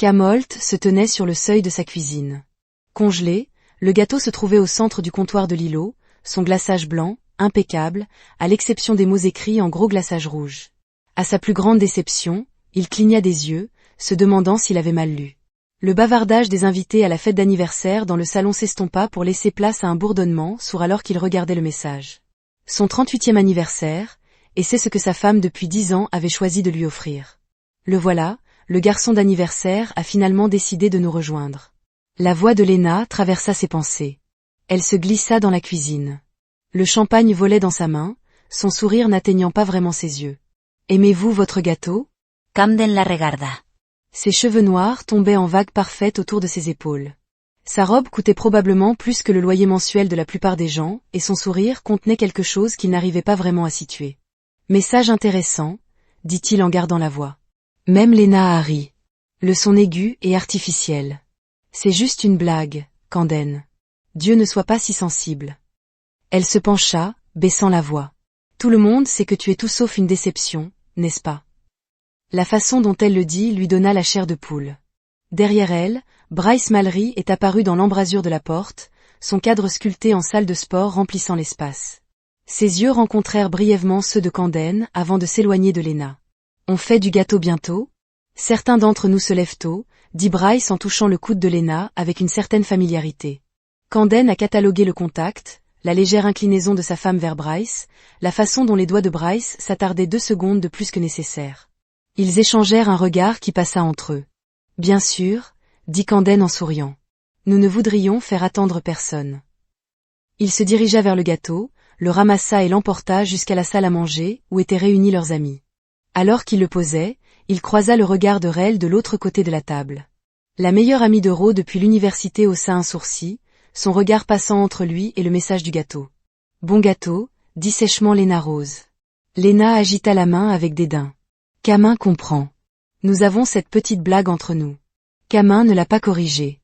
Kamolt se tenait sur le seuil de sa cuisine. Congelé, le gâteau se trouvait au centre du comptoir de l'îlot, son glaçage blanc, impeccable, à l'exception des mots écrits en gros glaçage rouge. À sa plus grande déception, il cligna des yeux, se demandant s'il avait mal lu. Le bavardage des invités à la fête d'anniversaire dans le salon s'estompa pour laisser place à un bourdonnement sourd alors qu'il regardait le message. Son 38e anniversaire, et c'est ce que sa femme depuis 10 ans avait choisi de lui offrir. Le voilà, le garçon d'anniversaire a finalement décidé de nous rejoindre. La voix de Lena traversa ses pensées. Elle se glissa dans la cuisine. Le champagne volait dans sa main, son sourire n'atteignant pas vraiment ses yeux. « Aimez-vous votre gâteau ?» Camden la regarda. Ses cheveux noirs tombaient en vagues parfaites autour de ses épaules. Sa robe coûtait probablement plus que le loyer mensuel de la plupart des gens, et son sourire contenait quelque chose qu'il n'arrivait pas vraiment à situer. « Message intéressant, » dit-il en gardant la voix. Même Lena a ri. Le son aigu et artificiel. « C'est juste une blague, Camden. Dieu ne soit pas si sensible. » Elle se pencha, baissant la voix. « Tout le monde sait que tu es tout sauf une déception, n'est-ce pas ?» La façon dont elle le dit lui donna la chair de poule. Derrière elle, Bryce Mallory est apparu dans l'embrasure de la porte, son cadre sculpté en salle de sport remplissant l'espace. Ses yeux rencontrèrent brièvement ceux de Camden avant de s'éloigner de Lena. « On fait du gâteau bientôt ? Certains d'entre nous se lèvent tôt, » dit Bryce en touchant le coude de Lena avec une certaine familiarité. Camden a catalogué le contact, la légère inclinaison de sa femme vers Bryce, la façon dont les doigts de Bryce s'attardaient 2 secondes de plus que nécessaire. Ils échangèrent un regard qui passa entre eux. « Bien sûr, » dit Camden en souriant. « Nous ne voudrions faire attendre personne. » Il se dirigea vers le gâteau, le ramassa et l'emporta jusqu'à la salle à manger où étaient réunis leurs amis. Alors qu'il le posait, il croisa le regard de Rel de l'autre côté de la table. La meilleure amie de Ro depuis l'université haussa un sourcil, son regard passant entre lui et le message du gâteau. « Bon gâteau, » dit sèchement Lena Rose. Lena agita la main avec dédain. Camin comprend. Nous avons cette petite blague entre nous. Camin ne l'a pas corrigée.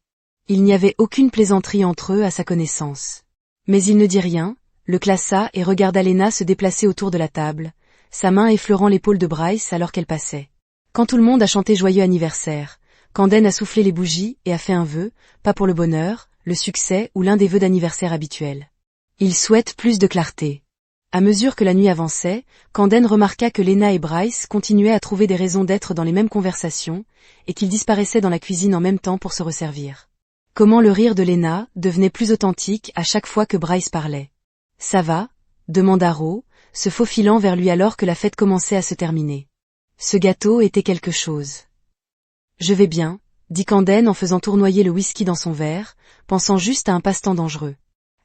Il n'y avait aucune plaisanterie entre eux à sa connaissance. Mais il ne dit rien, le classa et regarda Lena se déplacer autour de la table, sa main effleurant l'épaule de Bryce alors qu'elle passait. Quand tout le monde a chanté joyeux anniversaire, Camden a soufflé les bougies et a fait un vœu, pas pour le bonheur, le succès ou l'un des vœux d'anniversaire habituels. Il souhaite plus de clarté. À mesure que la nuit avançait, Camden remarqua que Lena et Bryce continuaient à trouver des raisons d'être dans les mêmes conversations, et qu'ils disparaissaient dans la cuisine en même temps pour se resservir. Comment le rire de Lena devenait plus authentique à chaque fois que Bryce parlait. « Ça va ?» demanda Ro, se faufilant vers lui alors que la fête commençait à se terminer. Ce gâteau était quelque chose. « Je vais bien », dit Camden en faisant tournoyer le whisky dans son verre, pensant juste à un passe-temps dangereux.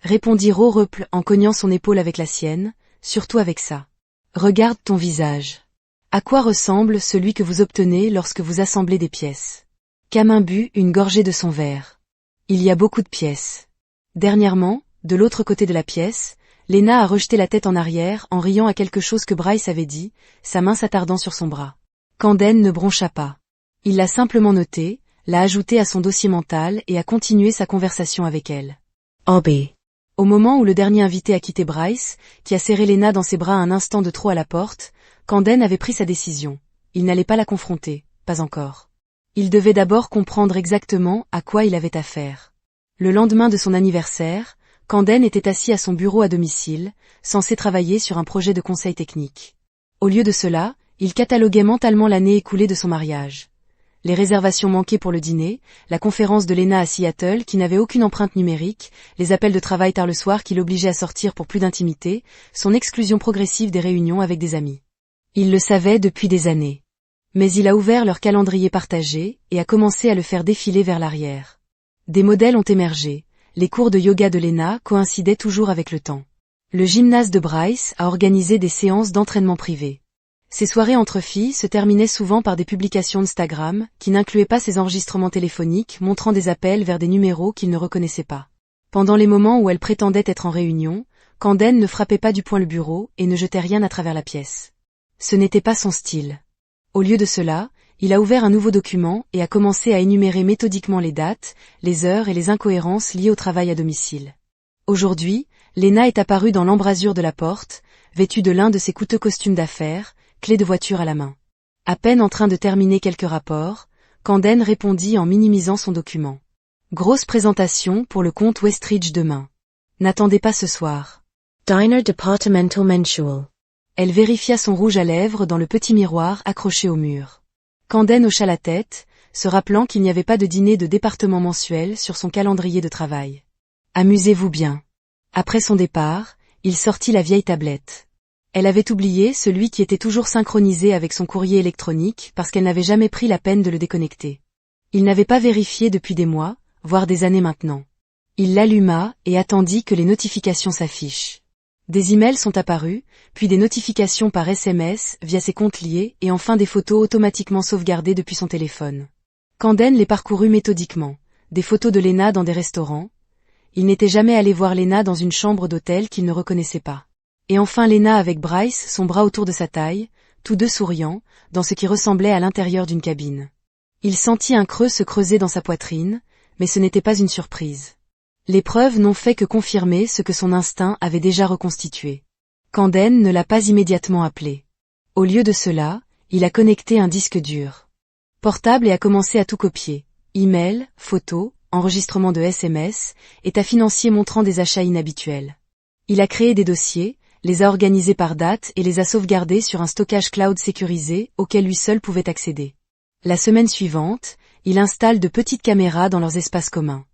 Répondit Ro Reuple en cognant son épaule avec la sienne, surtout avec ça. Regarde ton visage. À quoi ressemble celui que vous obtenez lorsque vous assemblez des pièces? Camin but une gorgée de son verre. Il y a beaucoup de pièces. Dernièrement, de l'autre côté de la pièce, Lena a rejeté la tête en arrière en riant à quelque chose que Bryce avait dit, sa main s'attardant sur son bras. Camden ne broncha pas. Il l'a simplement noté, l'a ajouté à son dossier mental et a continué sa conversation avec elle. Obé. Au moment où le dernier invité a quitté Bryce, qui a serré Lena dans ses bras un instant de trop à la porte, Camden avait pris sa décision. Il n'allait pas la confronter, pas encore. Il devait d'abord comprendre exactement à quoi il avait affaire. Le lendemain de son anniversaire, Camden était assis à son bureau à domicile, censé travailler sur un projet de conseil technique. Au lieu de cela, il cataloguait mentalement l'année écoulée de son mariage. Les réservations manquées pour le dîner, la conférence de Lena à Seattle qui n'avait aucune empreinte numérique, les appels de travail tard le soir qui l'obligeaient à sortir pour plus d'intimité, son exclusion progressive des réunions avec des amis. Il le savait depuis des années. Mais il a ouvert leur calendrier partagé et a commencé à le faire défiler vers l'arrière. Des modèles ont émergé, les cours de yoga de Lena coïncidaient toujours avec le temps. Le gymnase de Bryce a organisé des séances d'entraînement privées. Ces soirées entre filles se terminaient souvent par des publications Instagram qui n'incluaient pas ces enregistrements téléphoniques montrant des appels vers des numéros qu'il ne reconnaissait pas. Pendant les moments où elle prétendait être en réunion, Camden ne frappait pas du poing le bureau et ne jetait rien à travers la pièce. Ce n'était pas son style. Au lieu de cela, il a ouvert un nouveau document et a commencé à énumérer méthodiquement les dates, les heures et les incohérences liées au travail à domicile. Aujourd'hui, Lena est apparue dans l'embrasure de la porte, vêtue de l'un de ses coûteux costumes d'affaires, clé de voiture à la main. À peine en train de terminer quelques rapports, Camden répondit en minimisant son document. Grosse présentation pour le compte Westridge demain. N'attendez pas ce soir. Diner Departmental Mensual. Elle vérifia son rouge à lèvres dans le petit miroir accroché au mur. Camden hocha la tête, se rappelant qu'il n'y avait pas de dîner de département mensuel sur son calendrier de travail. Amusez-vous bien. Après son départ, il sortit la vieille tablette. Elle avait oublié celui qui était toujours synchronisé avec son courrier électronique parce qu'elle n'avait jamais pris la peine de le déconnecter. Il n'avait pas vérifié depuis des mois, voire des années maintenant. Il l'alluma et attendit que les notifications s'affichent. Des emails sont apparus, puis des notifications par SMS via ses comptes liés et enfin des photos automatiquement sauvegardées depuis son téléphone. Camden les parcourut méthodiquement. Des photos de Lena dans des restaurants. Il n'était jamais allé voir Lena dans une chambre d'hôtel qu'il ne reconnaissait pas. Et enfin Lena avec Bryce, son bras autour de sa taille, tous deux souriants, dans ce qui ressemblait à l'intérieur d'une cabine. Il sentit un creux se creuser dans sa poitrine, mais ce n'était pas une surprise. Les preuves n'ont fait que confirmer ce que son instinct avait déjà reconstitué. Camden ne l'a pas immédiatement appelé. Au lieu de cela, il a connecté un disque dur portable et a commencé à tout copier. Email, photos, enregistrement de SMS, état financier montrant des achats inhabituels. Il a créé des dossiers, les a organisés par date et les a sauvegardés sur un stockage cloud sécurisé auquel lui seul pouvait accéder. La semaine suivante, il installe de petites caméras dans leurs espaces communs.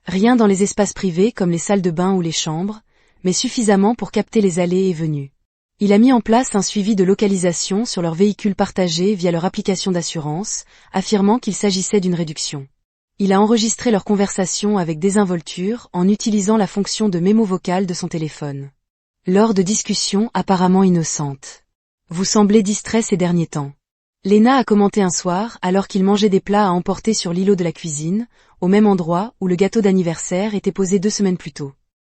Rien dans les espaces privés comme les salles de bain ou les chambres, mais suffisamment pour capter les allées et venues. Il a mis en place un suivi de localisation sur leurs véhicules partagés via leur application d'assurance, affirmant qu'il s'agissait d'une réduction. Il a enregistré leurs conversations avec désinvolture en utilisant la fonction de mémo vocal de son téléphone. Lors de discussions apparemment innocentes. Vous semblez distrait ces derniers temps. Lena a commenté un soir alors qu'il mangeait des plats à emporter sur l'îlot de la cuisine, au même endroit où le gâteau d'anniversaire était posé 2 semaines plus tôt.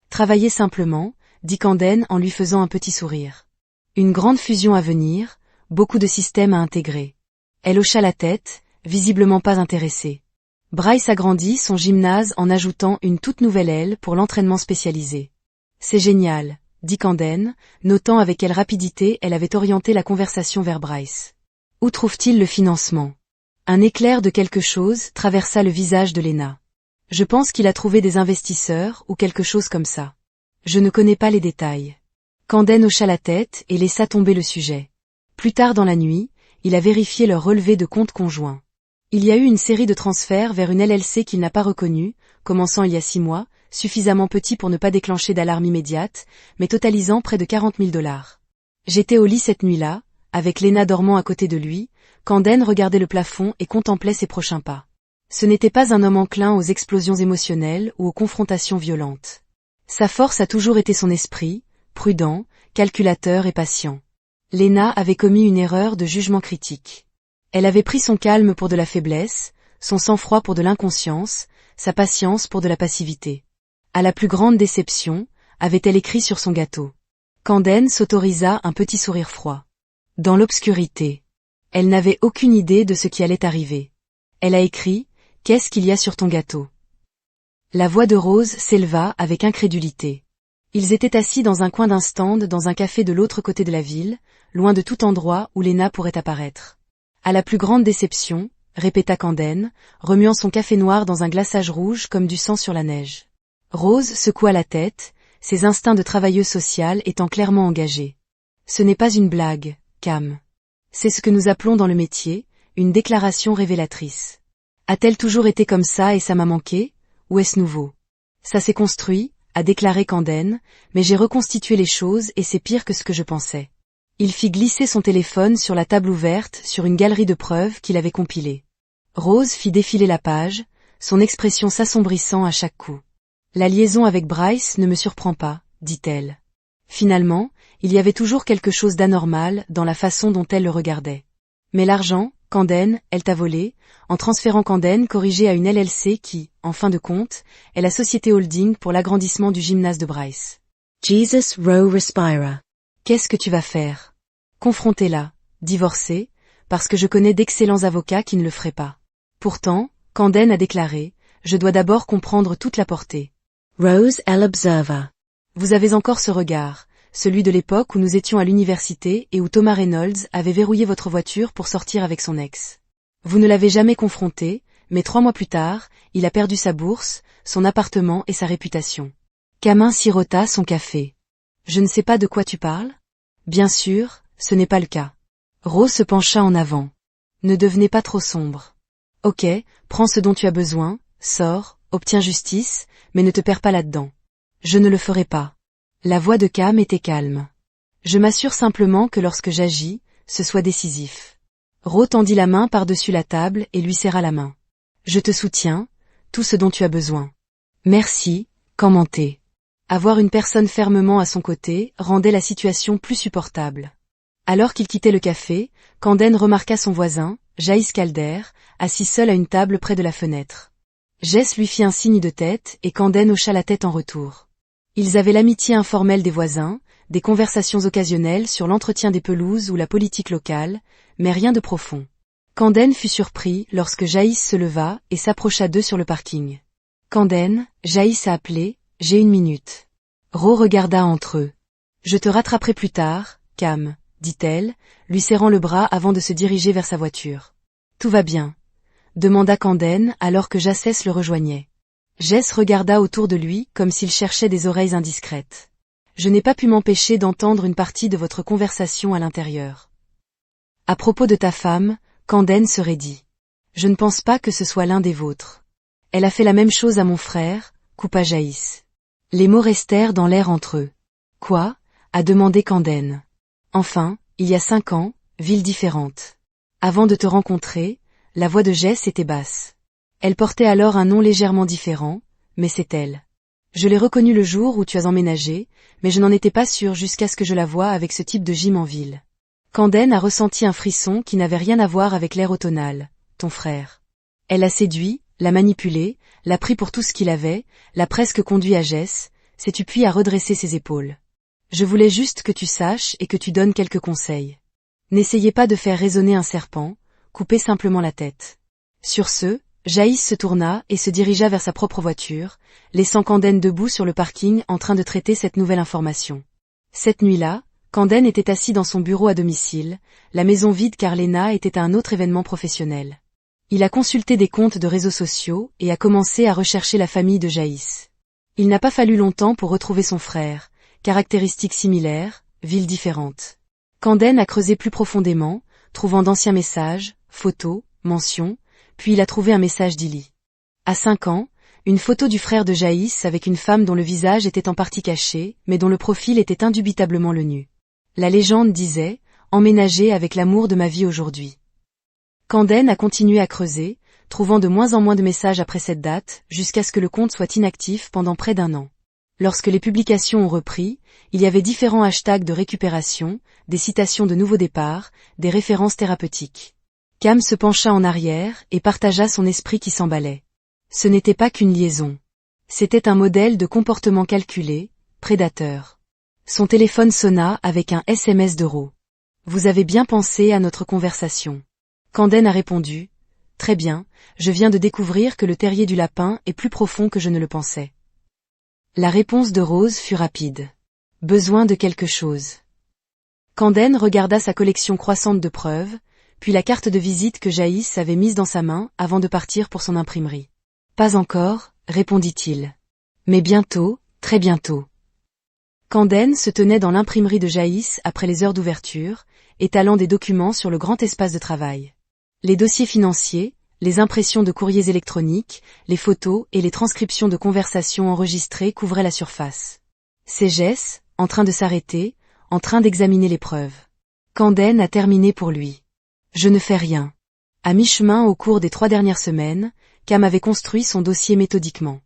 Travaillez simplement, dit Camden en lui faisant un petit sourire. Une grande fusion à venir, beaucoup de systèmes à intégrer. Elle hocha la tête, visiblement pas intéressée. Bryce agrandit son gymnase en ajoutant une toute nouvelle aile pour l'entraînement spécialisé. C'est génial, dit Camden, notant avec quelle rapidité elle avait orienté la conversation vers Bryce. Où trouve-t-il le financement? Un éclair de quelque chose traversa le visage de Lena. Je pense qu'il a trouvé des investisseurs ou quelque chose comme ça. Je ne connais pas les détails. Camden hocha la tête et laissa tomber le sujet. Plus tard dans la nuit, il a vérifié leur relevé de compte conjoint. Il y a eu une série de transferts vers une LLC qu'il n'a pas reconnue, commençant il y a 6 mois, suffisamment petit pour ne pas déclencher d'alarme immédiate, mais totalisant près de $40,000. J'étais au lit cette nuit-là, avec Lena dormant à côté de lui, Camden regardait le plafond et contemplait ses prochains pas. Ce n'était pas un homme enclin aux explosions émotionnelles ou aux confrontations violentes. Sa force a toujours été son esprit, prudent, calculateur et patient. Lena avait commis une erreur de jugement critique. Elle avait pris son calme pour de la faiblesse, son sang-froid pour de l'inconscience, sa patience pour de la passivité. À la plus grande déception, avait-elle écrit sur son gâteau. Camden s'autorisa un petit sourire froid. Dans l'obscurité. Elle n'avait aucune idée de ce qui allait arriver. Elle a écrit « Qu'est-ce qu'il y a sur ton gâteau ?» La voix de Rose s'éleva avec incrédulité. Ils étaient assis dans un coin d'un stand dans un café de l'autre côté de la ville, loin de tout endroit où Lena pourrait apparaître. À la plus grande déception, répéta Camden, remuant son café noir dans un glaçage rouge comme du sang sur la neige. Rose secoua la tête, ses instincts de travailleuse sociale étant clairement engagés. Ce n'est pas une blague, Cam. C'est ce que nous appelons dans le métier, une déclaration révélatrice. A-t-elle toujours été comme ça et ça m'a manqué, ou est-ce nouveau? Ça s'est construit, a déclaré Camden, mais j'ai reconstitué les choses et c'est pire que ce que je pensais. Il fit glisser son téléphone sur la table ouverte sur une galerie de preuves qu'il avait compilée. Rose fit défiler la page, son expression s'assombrissant à chaque coup. La liaison avec Bryce ne me surprend pas, dit-elle. Finalement, il y avait toujours quelque chose d'anormal dans la façon dont elle le regardait. Mais l'argent, Camden, elle t'a volé, en transférant Camden corrigé à une LLC qui, en fin de compte, est la société holding pour l'agrandissement du gymnase de Bryce. Jesus Row Respira. Qu'est-ce que tu vas faire? Confrontez-la, divorcer, parce que je connais d'excellents avocats qui ne le feraient pas. Pourtant, Camden a déclaré, je dois d'abord comprendre toute la portée. Rose elle observa. Vous avez encore ce regard, celui de l'époque où nous étions à l'université et où Thomas Reynolds avait verrouillé votre voiture pour sortir avec son ex. Vous ne l'avez jamais confronté, mais 3 mois plus tard, il a perdu sa bourse, son appartement et sa réputation. Camin sirota son café. Je ne sais pas de quoi tu parles? Bien sûr, ce n'est pas le cas. Rose se pencha en avant. Ne devenez pas trop sombre. Ok, prends ce dont tu as besoin, sors, obtiens justice, mais ne te perds pas là-dedans. Je ne le ferai pas. La voix de Cam était calme. Je m'assure simplement que lorsque j'agis, ce soit décisif. Ro tendit la main par-dessus la table et lui serra la main. Je te soutiens, tout ce dont tu as besoin. Merci, commenté. Avoir une personne fermement à son côté rendait la situation plus supportable. Alors qu'il quittait le café, Camden remarqua son voisin, Jaïs Calder, assis seul à une table près de la fenêtre. Jess lui fit un signe de tête et Camden hocha la tête en retour. Ils avaient l'amitié informelle des voisins, des conversations occasionnelles sur l'entretien des pelouses ou la politique locale, mais rien de profond. Camden fut surpris lorsque Jaïs se leva et s'approcha d'eux sur le parking. Camden, Jaïs a appelé, j'ai 1 minute. Ro regarda entre eux. Je te rattraperai plus tard, Cam, dit-elle, lui serrant le bras avant de se diriger vers sa voiture. Tout va bien? Demanda Camden alors que Jacès le rejoignait. Jess regarda autour de lui comme s'il cherchait des oreilles indiscrètes. Je n'ai pas pu m'empêcher d'entendre une partie de votre conversation à l'intérieur. À propos de ta femme, Camden se raidit. Je ne pense pas que ce soit l'un des vôtres. Elle a fait la même chose à mon frère, coupa Jaïs. Les mots restèrent dans l'air entre eux. Quoi? A demandé Camden. Enfin, il y a 5 ans, ville différente. Avant de te rencontrer, la voix de Jess était basse. Elle portait alors un nom légèrement différent, mais c'est elle. Je l'ai reconnue le jour où tu as emménagé, mais je n'en étais pas sûre jusqu'à ce que je la voie avec ce type de gym en ville. Camden a ressenti un frisson qui n'avait rien à voir avec l'air automnal, ton frère. Elle l'a séduit, l'a manipulé, l'a pris pour tout ce qu'il avait, l'a presque conduit à Jess, sais-tu puis à redresser ses épaules. Je voulais juste que tu saches et que tu donnes quelques conseils. N'essayez pas de faire résonner un serpent, coupez simplement la tête. Sur ce, Jaïs se tourna et se dirigea vers sa propre voiture, laissant Camden debout sur le parking en train de traiter cette nouvelle information. Cette nuit-là, Camden était assis dans son bureau à domicile, la maison vide car Lena était à un autre événement professionnel. Il a consulté des comptes de réseaux sociaux et a commencé à rechercher la famille de Jaïs. Il n'a pas fallu longtemps pour retrouver son frère, caractéristiques similaires, villes différentes. Camden a creusé plus profondément, trouvant d'anciens messages, photos, mentions, puis il a trouvé un message d'Illy. À 5 ans, une photo du frère de Jaïs avec une femme dont le visage était en partie caché, mais dont le profil était indubitablement le nu. La légende disait « Emménager avec l'amour de ma vie aujourd'hui ». Camden a continué à creuser, trouvant de moins en moins de messages après cette date, jusqu'à ce que le compte soit inactif pendant près d'1 an. Lorsque les publications ont repris, il y avait différents hashtags de récupération, des citations de nouveaux départs, des références thérapeutiques. Cam se pencha en arrière et partagea son esprit qui s'emballait. Ce n'était pas qu'une liaison. C'était un modèle de comportement calculé, prédateur. Son téléphone sonna avec un SMS de Ro. Vous avez bien pensé à notre conversation. Camden a répondu. Très bien, je viens de découvrir que le terrier du lapin est plus profond que je ne le pensais. La réponse de Rose fut rapide. Besoin de quelque chose. Camden regarda sa collection croissante de preuves, puis la carte de visite que Jaïs avait mise dans sa main avant de partir pour son imprimerie. Pas encore, répondit-il. Mais bientôt, très bientôt. Camden se tenait dans l'imprimerie de Jaïs après les heures d'ouverture, étalant des documents sur le grand espace de travail. Les dossiers financiers, les impressions de courriers électroniques, les photos et les transcriptions de conversations enregistrées couvraient la surface. C'est Jess, en train de s'arrêter, en train d'examiner les preuves. Camden a terminé pour lui. Je ne fais rien. À mi-chemin au cours des 3 dernières semaines, Cam avait construit son dossier méthodiquement.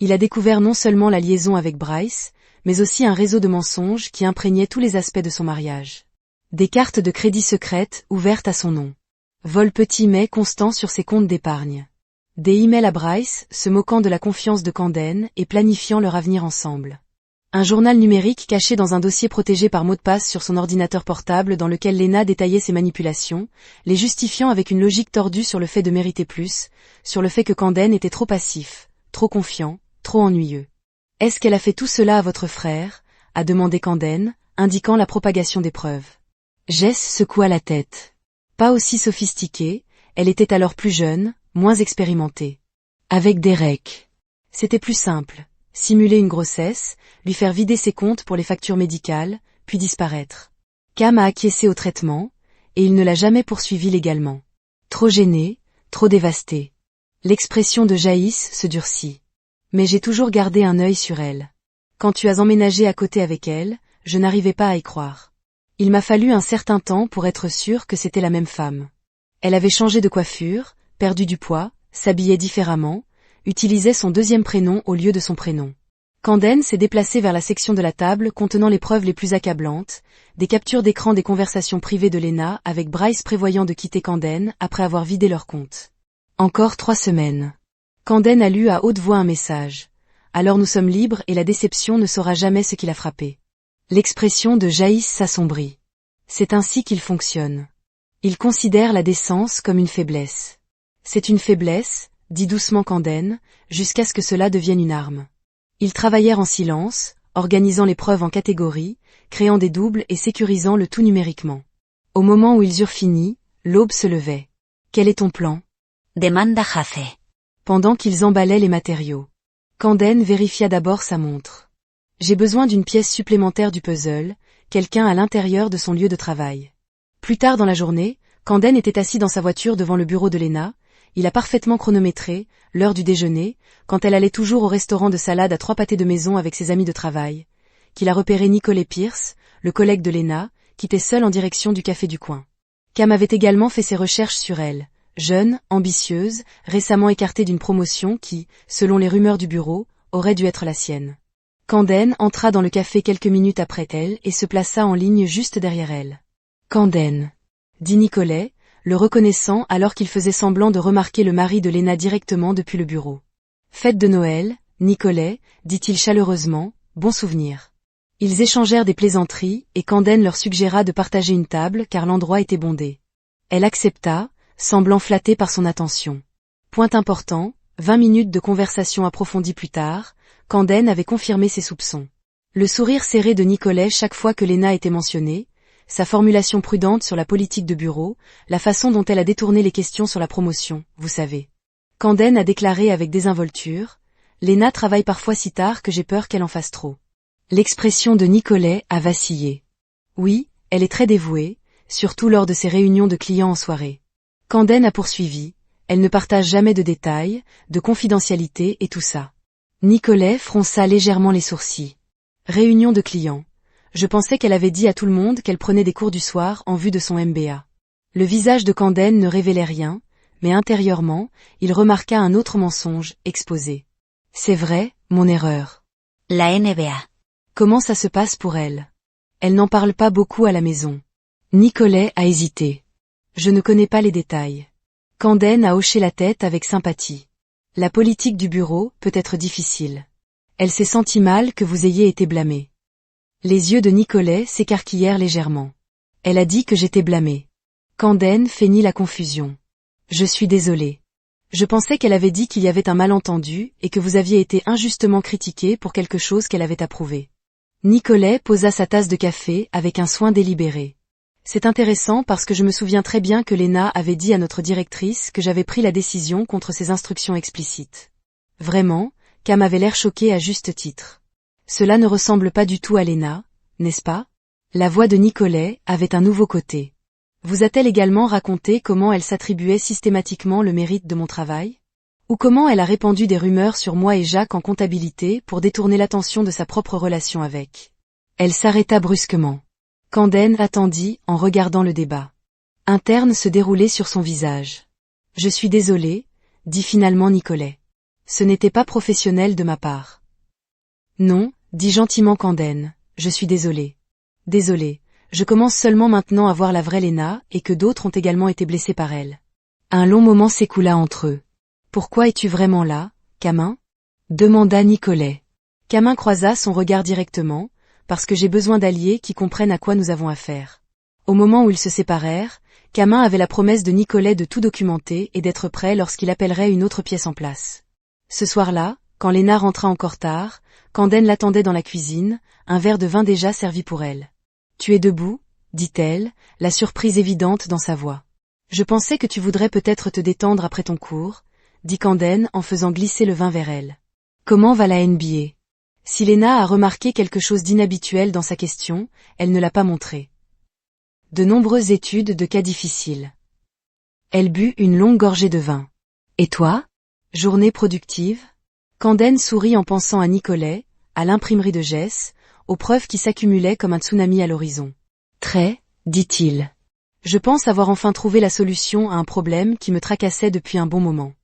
Il a découvert non seulement la liaison avec Bryce, mais aussi un réseau de mensonges qui imprégnait tous les aspects de son mariage. Des cartes de crédit secrètes ouvertes à son nom. Vol petit mais constant sur ses comptes d'épargne. Des emails à Bryce se moquant de la confiance de Camden et planifiant leur avenir ensemble. Un journal numérique caché dans un dossier protégé par mot de passe sur son ordinateur portable dans lequel Lena détaillait ses manipulations, les justifiant avec une logique tordue sur le fait de mériter plus, sur le fait que Camden était trop passif, trop confiant, trop ennuyeux. Est-ce qu'elle a fait tout cela à votre frère? A demandé Camden, indiquant la propagation des preuves. Jess secoua la tête. Pas aussi sophistiquée, Elle était alors plus jeune, moins expérimentée. Avec Derek, c'était plus simple. Simuler une grossesse, lui faire vider ses comptes pour les factures médicales, puis disparaître. Cam a acquiescé au traitement, et il ne l'a jamais poursuivi légalement. Trop gêné, trop dévasté. L'expression de Jaïs se durcit. Mais j'ai toujours gardé un œil sur elle. Quand tu as emménagé à côté avec elle, je n'arrivais pas à y croire. Il m'a fallu un certain temps pour être sûr que c'était la même femme. Elle avait changé de coiffure, perdu du poids, s'habillait différemment, utilisait son deuxième prénom au lieu de son prénom. Camden s'est déplacé vers la section de la table contenant les preuves les plus accablantes, des captures d'écran des conversations privées de Lena avec Bryce prévoyant de quitter Camden après avoir vidé leur compte. Encore 3 semaines. Camden a lu à haute voix un message. Alors nous sommes libres et la déception ne saura jamais ce qui l'a frappé. L'expression de Jaïs s'assombrit. C'est ainsi qu'il fonctionne. Il considère la décence comme une faiblesse. C'est une faiblesse, dit doucement Camden, jusqu'à ce que cela devienne une arme. Ils travaillèrent en silence, organisant les preuves en catégories, créant des doubles et sécurisant le tout numériquement. Au moment où ils eurent fini, l'aube se levait. Quel est ton plan? Demanda Jace. Pendant qu'ils emballaient les matériaux. Camden vérifia d'abord sa montre. J'ai besoin d'une pièce supplémentaire du puzzle, quelqu'un à l'intérieur de son lieu de travail. Plus tard dans la journée, Camden était assis dans sa voiture devant le bureau de Lena. Il a parfaitement chronométré l'heure du déjeuner, quand elle allait toujours au restaurant de salade à 3 pâtés de maison avec ses amis de travail, qu'il a repéré Nicolet Pierce, le collègue de Lena, qui était seul en direction du café du coin. Cam avait également fait ses recherches sur elle, jeune, ambitieuse, récemment écartée d'une promotion qui, selon les rumeurs du bureau, aurait dû être la sienne. Camden entra dans le café quelques minutes après elle et se plaça en ligne juste derrière elle. Camden, dit Nicolet, le reconnaissant alors qu'il faisait semblant de remarquer le mari de Lena directement depuis le bureau. Fête de Noël, Nicolet, dit-il chaleureusement, bon souvenir. Ils échangèrent des plaisanteries et Camden leur suggéra de partager une table car l'endroit était bondé. Elle accepta, semblant flattée par son attention. Point important, 20 minutes de conversation approfondie plus tard, Camden avait confirmé ses soupçons. Le sourire serré de Nicolet chaque fois que Lena était mentionnée, sa formulation prudente sur la politique de bureau, la façon dont elle a détourné les questions sur la promotion, vous savez. Camden a déclaré avec désinvolture, « Lena travaille parfois si tard que j'ai peur qu'elle en fasse trop. » L'expression de Nicolet a vacillé. Oui, elle est très dévouée, surtout lors de ses réunions de clients en soirée. Camden a poursuivi, elle ne partage jamais de détails, de confidentialité et tout ça. Nicolet fronça légèrement les sourcils. Réunion de clients. Je pensais qu'elle avait dit à tout le monde qu'elle prenait des cours du soir en vue de son MBA. Le visage de Camden ne révélait rien, mais intérieurement, il remarqua un autre mensonge, exposé. C'est vrai, mon erreur. La NBA. Comment ça se passe pour elle? Elle n'en parle pas beaucoup à la maison. Nicolet a hésité. Je ne connais pas les détails. Camden a hoché la tête avec sympathie. La politique du bureau peut être difficile. Elle s'est sentie mal que vous ayez été blâmé. Les yeux de Nicolet s'écarquillèrent légèrement. Elle a dit que j'étais blâmé. Camden feignit la confusion. Je suis désolé. Je pensais qu'elle avait dit qu'il y avait un malentendu et que vous aviez été injustement critiqué pour quelque chose qu'elle avait approuvé. Nicolet posa sa tasse de café avec un soin délibéré. C'est intéressant parce que je me souviens très bien que Lena avait dit à notre directrice que j'avais pris la décision contre ses instructions explicites. Vraiment, Cam avait l'air choqué à juste titre. Cela ne ressemble pas du tout à Lena, n'est-ce pas? La voix de Nicolet avait un nouveau côté. Vous a-t-elle également raconté comment elle s'attribuait systématiquement le mérite de mon travail? Ou comment elle a répandu des rumeurs sur moi et Jacques en comptabilité pour détourner l'attention de sa propre relation avec? Elle s'arrêta brusquement. Camden attendit en regardant le débat. Un terne se déroulait sur son visage. Je suis désolé, dit finalement Nicolet. Ce n'était pas professionnel de ma part. Non, dit gentiment Camden, je suis désolé. Désolé, je commence seulement maintenant à voir la vraie Lena et que d'autres ont également été blessés par elle. Un long moment s'écoula entre eux. Pourquoi es-tu vraiment là, Camin? Demanda Nicolet. Camin croisa son regard directement, parce que j'ai besoin d'alliés qui comprennent à quoi nous avons affaire. Au moment où ils se séparèrent, Camin avait la promesse de Nicolet de tout documenter et d'être prêt lorsqu'il appellerait une autre pièce en place. Ce soir-là, quand Lena rentra encore tard, Camden l'attendait dans la cuisine, un verre de vin déjà servi pour elle. « Tu es debout ?» dit-elle, la surprise évidente dans sa voix. Je pensais que tu voudrais peut-être te détendre après ton cours, dit Camden en faisant glisser le vin vers elle. Comment va la NBA? Si Lena a remarqué quelque chose d'inhabituel dans sa question, elle ne l'a pas montré. De nombreuses études de cas difficiles. Elle but une longue gorgée de vin. Et toi? Journée productive? Camden sourit en pensant à Nicolet, à l'imprimerie de Jess, aux preuves qui s'accumulaient comme un tsunami à l'horizon. Très, dit-il. Je pense avoir enfin trouvé la solution à un problème qui me tracassait depuis un bon moment.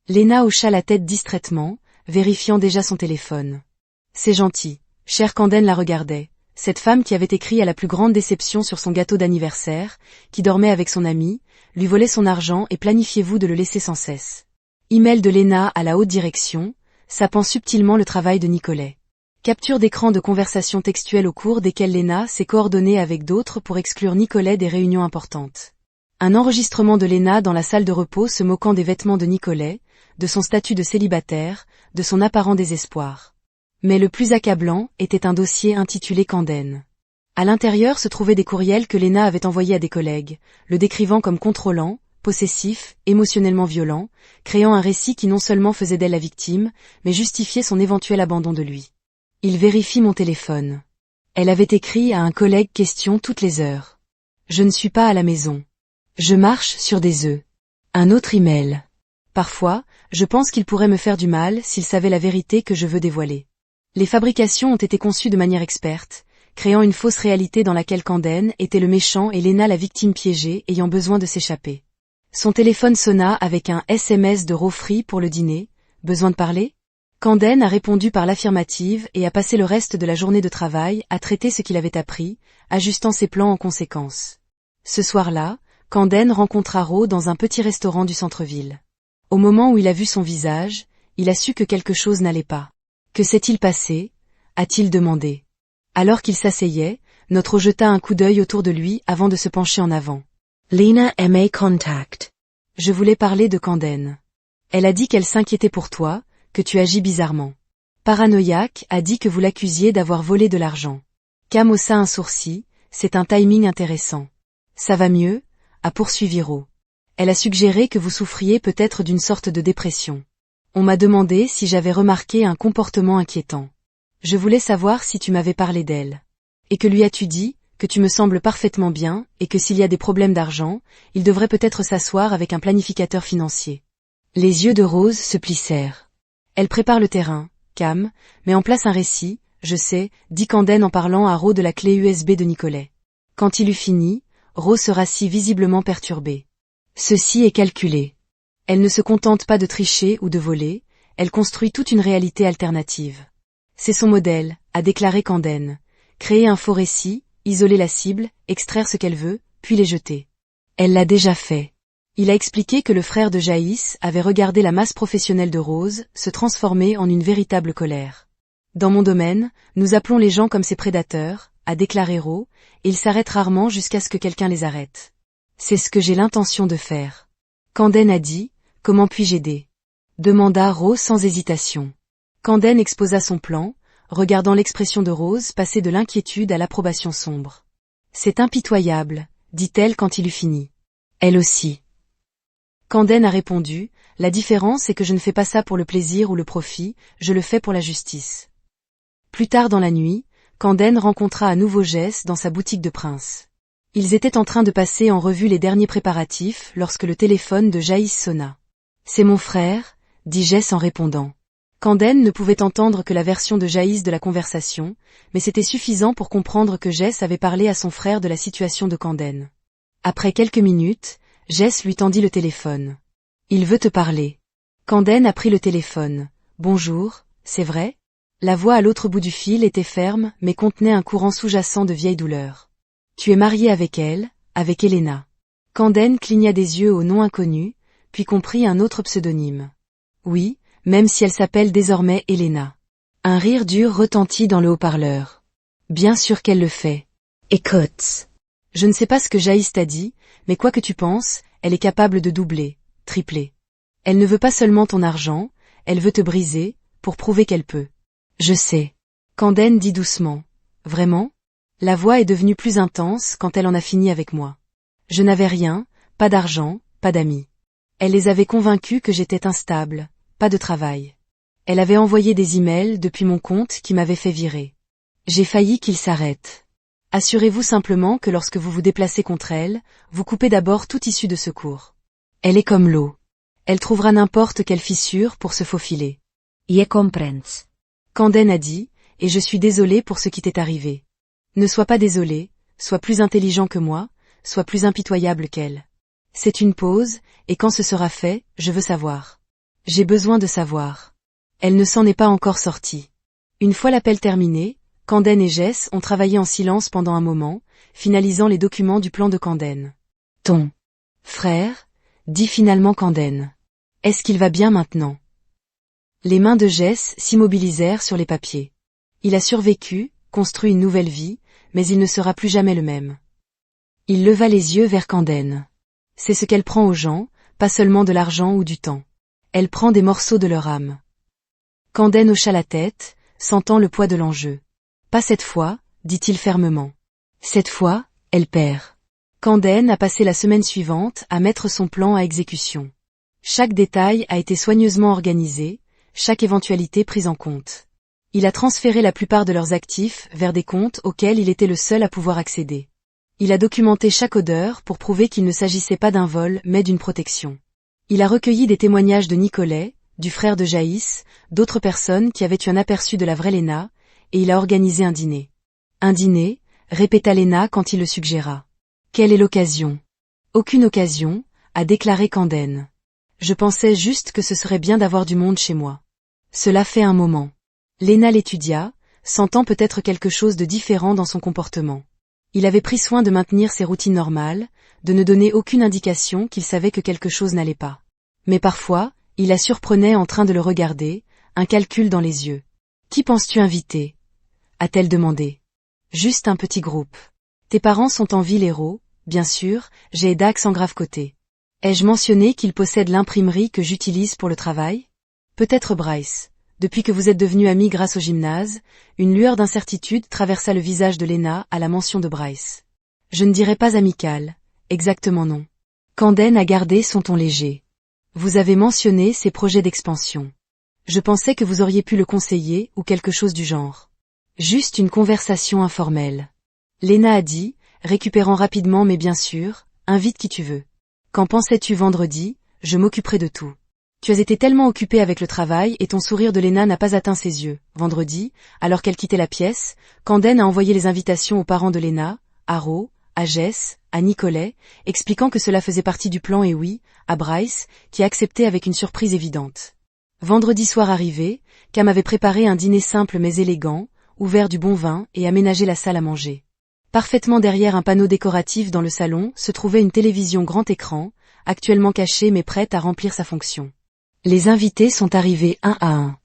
Lena hocha la tête distraitement, vérifiant déjà son téléphone. C'est gentil. Cher Camden la regardait. Cette femme qui avait écrit à la plus grande déception sur son gâteau d'anniversaire, qui dormait avec son ami, lui volait son argent et planifiez-vous de le laisser sans cesse. Email de Lena à la haute direction, sapant subtilement le travail de Nicolet. Capture d'écran de conversations textuelles au cours desquelles Lena s'est coordonnée avec d'autres pour exclure Nicolet des réunions importantes. Un enregistrement de Lena dans la salle de repos se moquant des vêtements de Nicolet, de son statut de célibataire, de son apparent désespoir. Mais le plus accablant était un dossier intitulé Camden. À l'intérieur se trouvaient des courriels que Lena avait envoyés à des collègues, le décrivant comme contrôlant, possessif, émotionnellement violent, créant un récit qui non seulement faisait d'elle la victime, mais justifiait son éventuel abandon de lui. Il vérifie mon téléphone. Elle avait écrit à un collègue question toutes les heures. Je ne suis pas à la maison. Je marche sur des œufs. Un autre email. Parfois, je pense qu'il pourrait me faire du mal s'il savait la vérité que je veux dévoiler. Les fabrications ont été conçues de manière experte, créant une fausse réalité dans laquelle Camden était le méchant et Lena la victime piégée ayant besoin de s'échapper. Son téléphone sonna avec un SMS de Rofri pour le dîner. Besoin de parler? Camden a répondu par l'affirmative et a passé le reste de la journée de travail à traiter ce qu'il avait appris, ajustant ses plans en conséquence. Ce soir-là, Camden rencontra Ro dans un petit restaurant du centre-ville. Au moment où il a vu son visage, il a su que quelque chose n'allait pas. Que s'est-il passé? A-t-il demandé. Alors qu'il s'asseyait, notre jeta un coup d'œil autour de lui avant de se pencher en avant. Lena MA contact. Je voulais parler de Camden. Elle a dit qu'elle s'inquiétait pour toi, que tu agis bizarrement. Paranoïaque a dit que vous l'accusiez d'avoir volé de l'argent. Cam haussa un sourcil, c'est un timing intéressant. Ça va mieux? A poursuivi Ro. Elle a suggéré que vous souffriez peut-être d'une sorte de dépression. On m'a demandé si j'avais remarqué un comportement inquiétant. Je voulais savoir si tu m'avais parlé d'elle. Et que lui as-tu dit? Que tu me sembles parfaitement bien, et que s'il y a des problèmes d'argent, il devrait peut-être s'asseoir avec un planificateur financier. Les yeux de Rose se plissèrent. Elle prépare le terrain, Cam, met en place un récit, je sais, dit Camden en parlant à Ro de la clé USB de Nicolet. Quand il eut fini, Ro se rassit visiblement perturbée. Ceci est calculé. Elle ne se contente pas de tricher ou de voler, elle construit toute une réalité alternative. C'est son modèle, a déclaré Camden. Créer un faux récit, isoler la cible, extraire ce qu'elle veut, puis les jeter. Elle l'a déjà fait. Il a expliqué que le frère de Jaïs avait regardé la masse professionnelle de Rose se transformer en une véritable colère. Dans mon domaine, nous appelons les gens comme ces prédateurs, a déclaré Ro, et ils s'arrêtent rarement jusqu'à ce que quelqu'un les arrête. C'est ce que j'ai l'intention de faire. Camden a dit, comment puis-je aider? Demanda Ro sans hésitation. Camden exposa son plan, regardant l'expression de Rose passer de l'inquiétude à l'approbation sombre. C'est impitoyable, dit-elle quand il eut fini. Elle aussi. Camden a répondu, la différence est que je ne fais pas ça pour le plaisir ou le profit, je le fais pour la justice. Plus tard dans la nuit, Camden rencontra à nouveau Jess dans sa boutique de Prince. Ils étaient en train de passer en revue les derniers préparatifs lorsque le téléphone de Jaïs sonna. C'est mon frère, dit Jess en répondant. Camden ne pouvait entendre que la version de Jaïs de la conversation, mais c'était suffisant pour comprendre que Jess avait parlé à son frère de la situation de Camden. Après quelques minutes, Jess lui tendit le téléphone. Il veut te parler. Camden a pris le téléphone. Bonjour, c'est vrai? La voix à l'autre bout du fil était ferme, mais contenait un courant sous-jacent de vieille douleur. Tu es marié avec elle, avec Elena. Camden cligna des yeux au nom inconnu, puis comprit un autre pseudonyme. Oui, même si elle s'appelle désormais Elena. Un rire dur retentit dans le haut-parleur. Bien sûr qu'elle le fait. Écoute. Je ne sais pas ce que Jaïs t'a dit, mais quoi que tu penses, elle est capable de doubler, tripler. Elle ne veut pas seulement ton argent, elle veut te briser, pour prouver qu'elle peut. Je sais. Camden dit doucement. Vraiment? La voix est devenue plus intense quand elle en a fini avec moi. Je n'avais rien, Pas d'argent, pas d'amis. Elle les avait convaincus que j'étais instable, pas de travail. Elle avait envoyé des emails depuis mon compte qui m'avait fait virer. J'ai failli qu'ils s'arrêtent. Assurez-vous simplement que lorsque vous vous déplacez contre elle, vous coupez d'abord toute issue de secours. Elle est comme l'eau. Elle trouvera n'importe quelle fissure pour se faufiler. Je comprens. Camden a dit, et je suis désolé pour ce qui t'est arrivé. Ne sois pas désolé, sois plus intelligent que moi, sois plus impitoyable qu'elle. C'est une pause, et quand ce sera fait, je veux savoir. J'ai besoin de savoir. Elle ne s'en est pas encore sortie. Une fois l'appel terminé, Camden et Jess ont travaillé en silence pendant un moment, finalisant les documents du plan de Camden. Ton frère, dit finalement Camden. Est-ce qu'il va bien maintenant? Les mains de Jess s'immobilisèrent sur les papiers. Il a survécu, construit une nouvelle vie, mais il ne sera plus jamais le même. Il leva les yeux vers Camden. C'est ce qu'elle prend aux gens, pas seulement de l'argent ou du temps. Elle prend des morceaux de leur âme. Camden hocha la tête, sentant le poids de l'enjeu. Pas cette fois, dit-il fermement. Cette fois, elle perd. Camden a passé la semaine suivante à mettre son plan à exécution. Chaque détail a été soigneusement organisé, chaque éventualité prise en compte. Il a transféré la plupart de leurs actifs vers des comptes auxquels il était le seul à pouvoir accéder. Il a documenté chaque odeur pour prouver qu'il ne s'agissait pas d'un vol mais d'une protection. Il a recueilli des témoignages de Nicolet, du frère de Jaïs, d'autres personnes qui avaient eu un aperçu de la vraie Lena, et il a organisé un dîner. Un dîner, répéta Lena quand il le suggéra. Quelle est l'occasion? Aucune occasion, a déclaré Camden. Je pensais juste que ce serait bien d'avoir du monde chez moi. Cela fait un moment. Lena l'étudia, sentant peut-être quelque chose de différent dans son comportement. Il avait pris soin de maintenir ses routines normales, de ne donner aucune indication qu'il savait que quelque chose n'allait pas. Mais parfois, il la surprenait en train de le regarder, un calcul dans les yeux. Qui penses-tu inviter? A-t-elle demandé. Juste un petit groupe. Tes parents sont en Ville-Hérault, bien sûr, j'ai Dax en Grave-Côté. Ai-je mentionné qu'il possède l'imprimerie que j'utilise pour le travail? Peut-être Bryce. Depuis que vous êtes devenus amis grâce au gymnase, une lueur d'incertitude traversa le visage de Lena à la mention de Bryce. Je ne dirais pas amical, exactement non. Camden a gardé son ton léger. Vous avez mentionné ses projets d'expansion. Je pensais que vous auriez pu le conseiller ou quelque chose du genre. Juste une conversation informelle. Lena a dit, récupérant rapidement mais bien sûr, invite qui tu veux. Qu'en pensais-tu vendredi? Je m'occuperai de tout. Tu as été tellement occupé avec le travail et ton sourire de Lena n'a pas atteint ses yeux. Vendredi, alors qu'elle quittait la pièce, Camden a envoyé les invitations aux parents de Lena, à Ro, à Jess, à Nicolet, expliquant que cela faisait partie du plan et oui, à Bryce, qui a accepté avec une surprise évidente. Vendredi soir arrivé, Cam avait préparé un dîner simple mais élégant, ouvert du bon vin et aménagé la salle à manger. Parfaitement derrière un panneau décoratif dans le salon se trouvait une télévision grand écran, actuellement cachée mais prête à remplir sa fonction. Les invités sont arrivés un à un.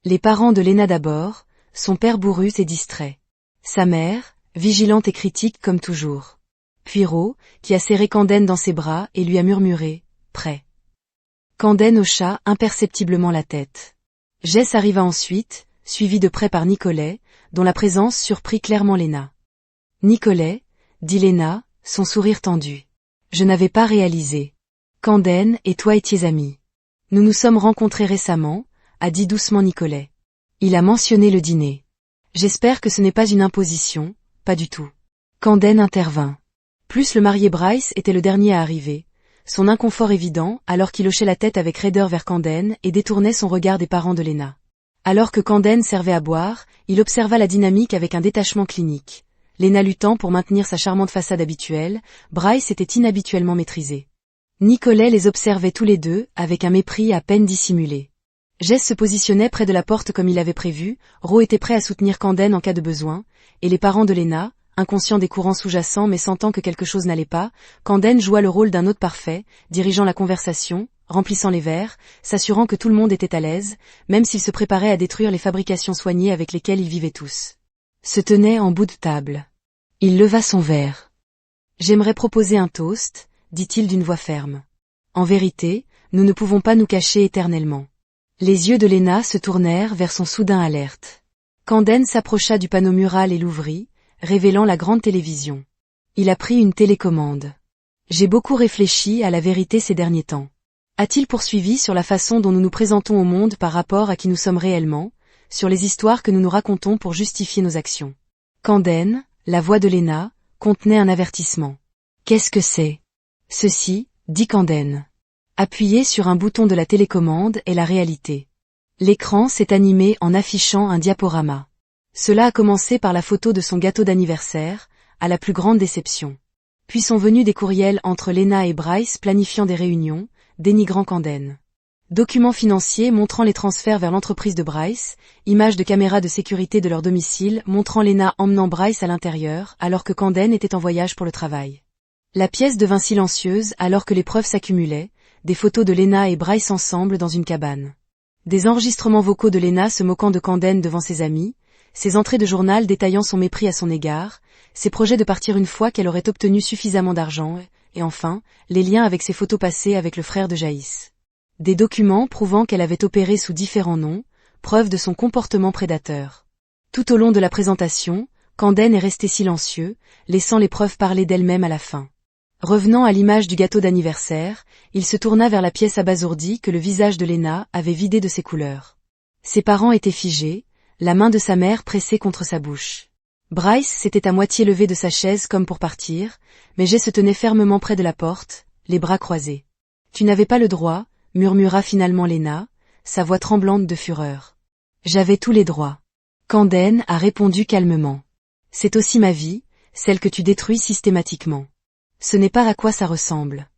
Les parents de Lena d'abord, son père bourru et distrait. Sa mère, vigilante et critique comme toujours. Puis Ro, qui a serré Camden dans ses bras et lui a murmuré, « Prêt ». Camden hocha imperceptiblement la tête. Jess arriva ensuite, suivi de près par Nicolet, dont la présence surprit clairement Lena. Nicolet, dit Lena, son sourire tendu. Je n'avais pas réalisé. Camden et toi étiez amis. Nous nous sommes rencontrés récemment, a dit doucement Nicolet. Il a mentionné le dîner. J'espère que ce n'est pas une imposition, pas du tout. Camden intervint. Plus le marié Bryce était le dernier à arriver, son inconfort évident alors qu'il hochait la tête avec raideur vers Camden et détournait son regard des parents de Lena. Alors que Camden servait à boire, il observa la dynamique avec un détachement clinique. Lena luttant pour maintenir sa charmante façade habituelle, Bryce était inhabituellement maîtrisé. Nicolet les observait tous les deux avec un mépris à peine dissimulé. Jess se positionnait près de la porte comme il l'avait prévu, Ro était prêt à soutenir Camden en cas de besoin, et les parents de Lena, inconscients des courants sous-jacents mais sentant que quelque chose n'allait pas, Camden joua le rôle d'un hôte parfait, dirigeant la conversation, remplissant les verres, s'assurant que tout le monde était à l'aise, même s'il se préparait à détruire les fabrications soignées avec lesquelles ils vivaient tous. Se tenait en bout de table. Il leva son verre. J'aimerais proposer un toast, dit-il d'une voix ferme. En vérité, nous ne pouvons pas nous cacher éternellement. Les yeux de Lena se tournèrent vers son soudain alerte. Camden s'approcha du panneau mural et l'ouvrit, révélant la grande télévision. Il a pris une télécommande. J'ai beaucoup réfléchi à la vérité ces derniers temps. A-t-il poursuivi sur la façon dont nous nous présentons au monde par rapport à qui nous sommes réellement, sur les histoires que nous nous racontons pour justifier nos actions. Camden, la voix de Lena, contenait un avertissement. Qu'est-ce que c'est? Ceci, dit Camden. Appuyer sur un bouton de la télécommande est la réalité. L'écran s'est animé en affichant un diaporama. Cela a commencé par la photo de son gâteau d'anniversaire, à la plus grande déception. Puis sont venus des courriels entre Lena et Bryce planifiant des réunions, dénigrant Camden. Documents financiers montrant les transferts vers l'entreprise de Bryce, images de caméras de sécurité de leur domicile montrant Lena emmenant Bryce à l'intérieur alors que Camden était en voyage pour le travail. La pièce devint silencieuse alors que les preuves s'accumulaient, des photos de Lena et Bryce ensemble dans une cabane. Des enregistrements vocaux de Lena se moquant de Camden devant ses amis, ses entrées de journal détaillant son mépris à son égard, ses projets de partir une fois qu'elle aurait obtenu suffisamment d'argent, et enfin, les liens avec ses photos passées avec le frère de Jaïs. Des documents prouvant qu'elle avait opéré sous différents noms, preuve de son comportement prédateur. Tout au long de la présentation, Camden est resté silencieux, laissant les preuves parler d'elles-mêmes à la fin. Revenant à l'image du gâteau d'anniversaire, il se tourna vers la pièce abasourdie que le visage de Lena avait vidée de ses couleurs. Ses parents étaient figés, la main de sa mère pressée contre sa bouche. Bryce s'était à moitié levé de sa chaise comme pour partir, mais Jay se tenait fermement près de la porte, les bras croisés. « Tu n'avais pas le droit », murmura finalement Lena, sa voix tremblante de fureur. « J'avais tous les droits. » Camden a répondu calmement. « C'est aussi ma vie, celle que tu détruis systématiquement. Ce n'est pas à quoi ça ressemble. »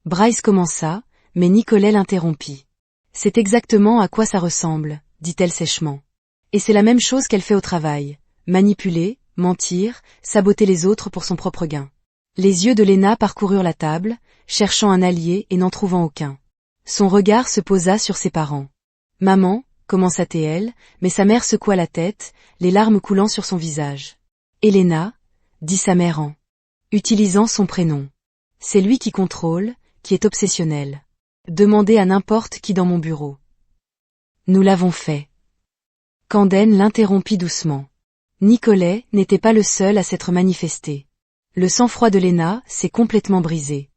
Bryce commença, mais Nicolet l'interrompit. « C'est exactement à quoi ça ressemble, » dit-elle sèchement. « Et c'est la même chose qu'elle fait au travail. Manipuler, mentir, saboter les autres pour son propre gain. » Les yeux de Lena parcoururent la table, cherchant un allié et n'en trouvant aucun. Son regard se posa sur ses parents. « Maman » commença-t-elle, mais sa mère secoua la tête, les larmes coulant sur son visage. « Elena » dit sa mère en utilisant son prénom. « C'est lui qui contrôle, qui est obsessionnel. Demandez à n'importe qui dans mon bureau. » Nous l'avons fait. Camden l'interrompit doucement. Nicolet n'était pas le seul à s'être manifesté. Le sang-froid de Lena s'est complètement brisé.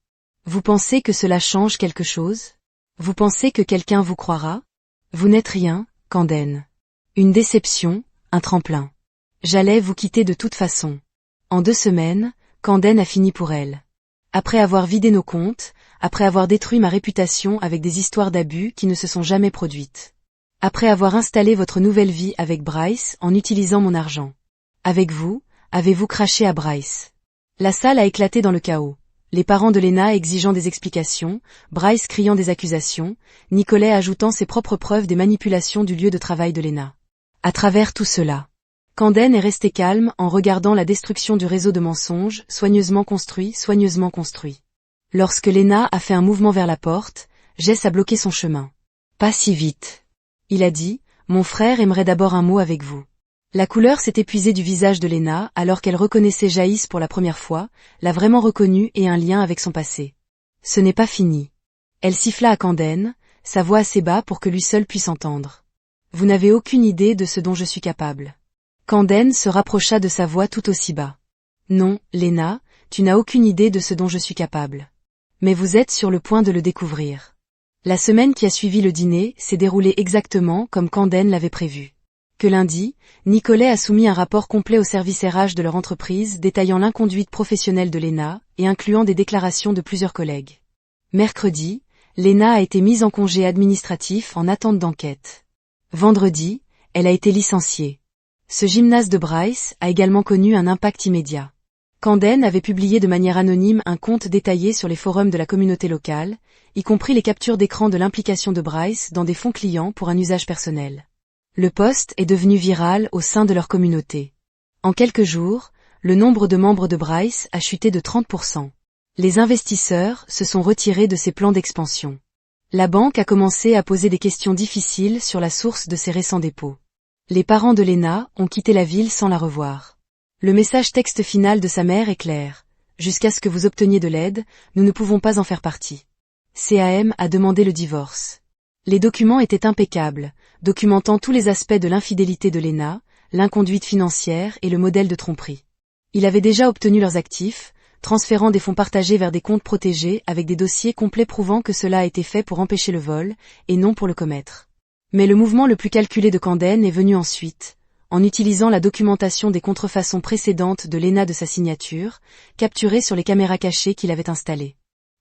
Vous pensez que cela change quelque chose? Vous pensez que quelqu'un vous croira? Vous n'êtes rien, Camden. Une déception, un tremplin. J'allais vous quitter de toute façon. En 2 semaines, Camden a fini pour elle. Après avoir vidé nos comptes, après avoir détruit ma réputation avec des histoires d'abus qui ne se sont jamais produites. Après avoir installé votre nouvelle vie avec Bryce en utilisant mon argent. Avec vous, avez-vous craché à Bryce? La salle a éclaté dans le chaos. Les parents de Lena exigeant des explications, Bryce criant des accusations, Nicolet ajoutant ses propres preuves des manipulations du lieu de travail de Lena. À travers tout cela, Camden est resté calme en regardant la destruction du réseau de mensonges, soigneusement construit. Lorsque Lena a fait un mouvement vers la porte, Jess a bloqué son chemin. Pas si vite. Il a dit, mon frère aimerait d'abord un mot avec vous. La couleur s'est épuisée du visage de Lena alors qu'elle reconnaissait Jaïs pour la première fois, l'a vraiment reconnu et un lien avec son passé. Ce n'est pas fini. Elle siffla à Camden, sa voix assez bas pour que lui seul puisse entendre. Vous n'avez aucune idée de ce dont je suis capable. Camden se rapprocha de sa voix tout aussi bas. Non, Lena, tu n'as aucune idée de ce dont je suis capable. Mais vous êtes sur le point de le découvrir. La semaine qui a suivi le dîner s'est déroulée exactement comme Camden l'avait prévu. Que lundi, Nicolet a soumis un rapport complet au service RH de leur entreprise détaillant l'inconduite professionnelle de Lena et incluant des déclarations de plusieurs collègues. Mercredi, Lena a été mise en congé administratif en attente d'enquête. Vendredi, elle a été licenciée. Ce gymnase de Bryce a également connu un impact immédiat. Camden avait publié de manière anonyme un compte détaillé sur les forums de la communauté locale, y compris les captures d'écran de l'implication de Bryce dans des fonds clients pour un usage personnel. Le post est devenu viral au sein de leur communauté. En quelques jours, le nombre de membres de Bryce a chuté de 30%. Les investisseurs se sont retirés de ses plans d'expansion. La banque a commencé à poser des questions difficiles sur la source de ses récents dépôts. Les parents de Lena ont quitté la ville sans la revoir. Le message texte final de sa mère est clair. Jusqu'à ce que vous obteniez de l'aide, nous ne pouvons pas en faire partie. CAM a demandé le divorce. Les documents étaient impeccables, documentant tous les aspects de l'infidélité de Lena, l'inconduite financière et le modèle de tromperie. Il avait déjà obtenu leurs actifs, transférant des fonds partagés vers des comptes protégés avec des dossiers complets prouvant que cela a été fait pour empêcher le vol, et non pour le commettre. Mais le mouvement le plus calculé de Camden est venu ensuite, en utilisant la documentation des contrefaçons précédentes de Lena de sa signature, capturée sur les caméras cachées qu'il avait installées.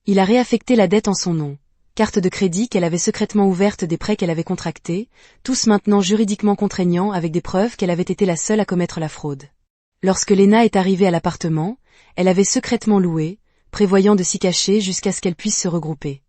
Il a réaffecté la dette en son nom, carte de crédit qu'elle avait secrètement ouverte des prêts qu'elle avait contractés, tous maintenant juridiquement contraignants avec des preuves qu'elle avait été la seule à commettre la fraude. Lorsque Lena est arrivée à l'appartement, elle avait secrètement loué, prévoyant de s'y cacher jusqu'à ce qu'elle puisse se regrouper.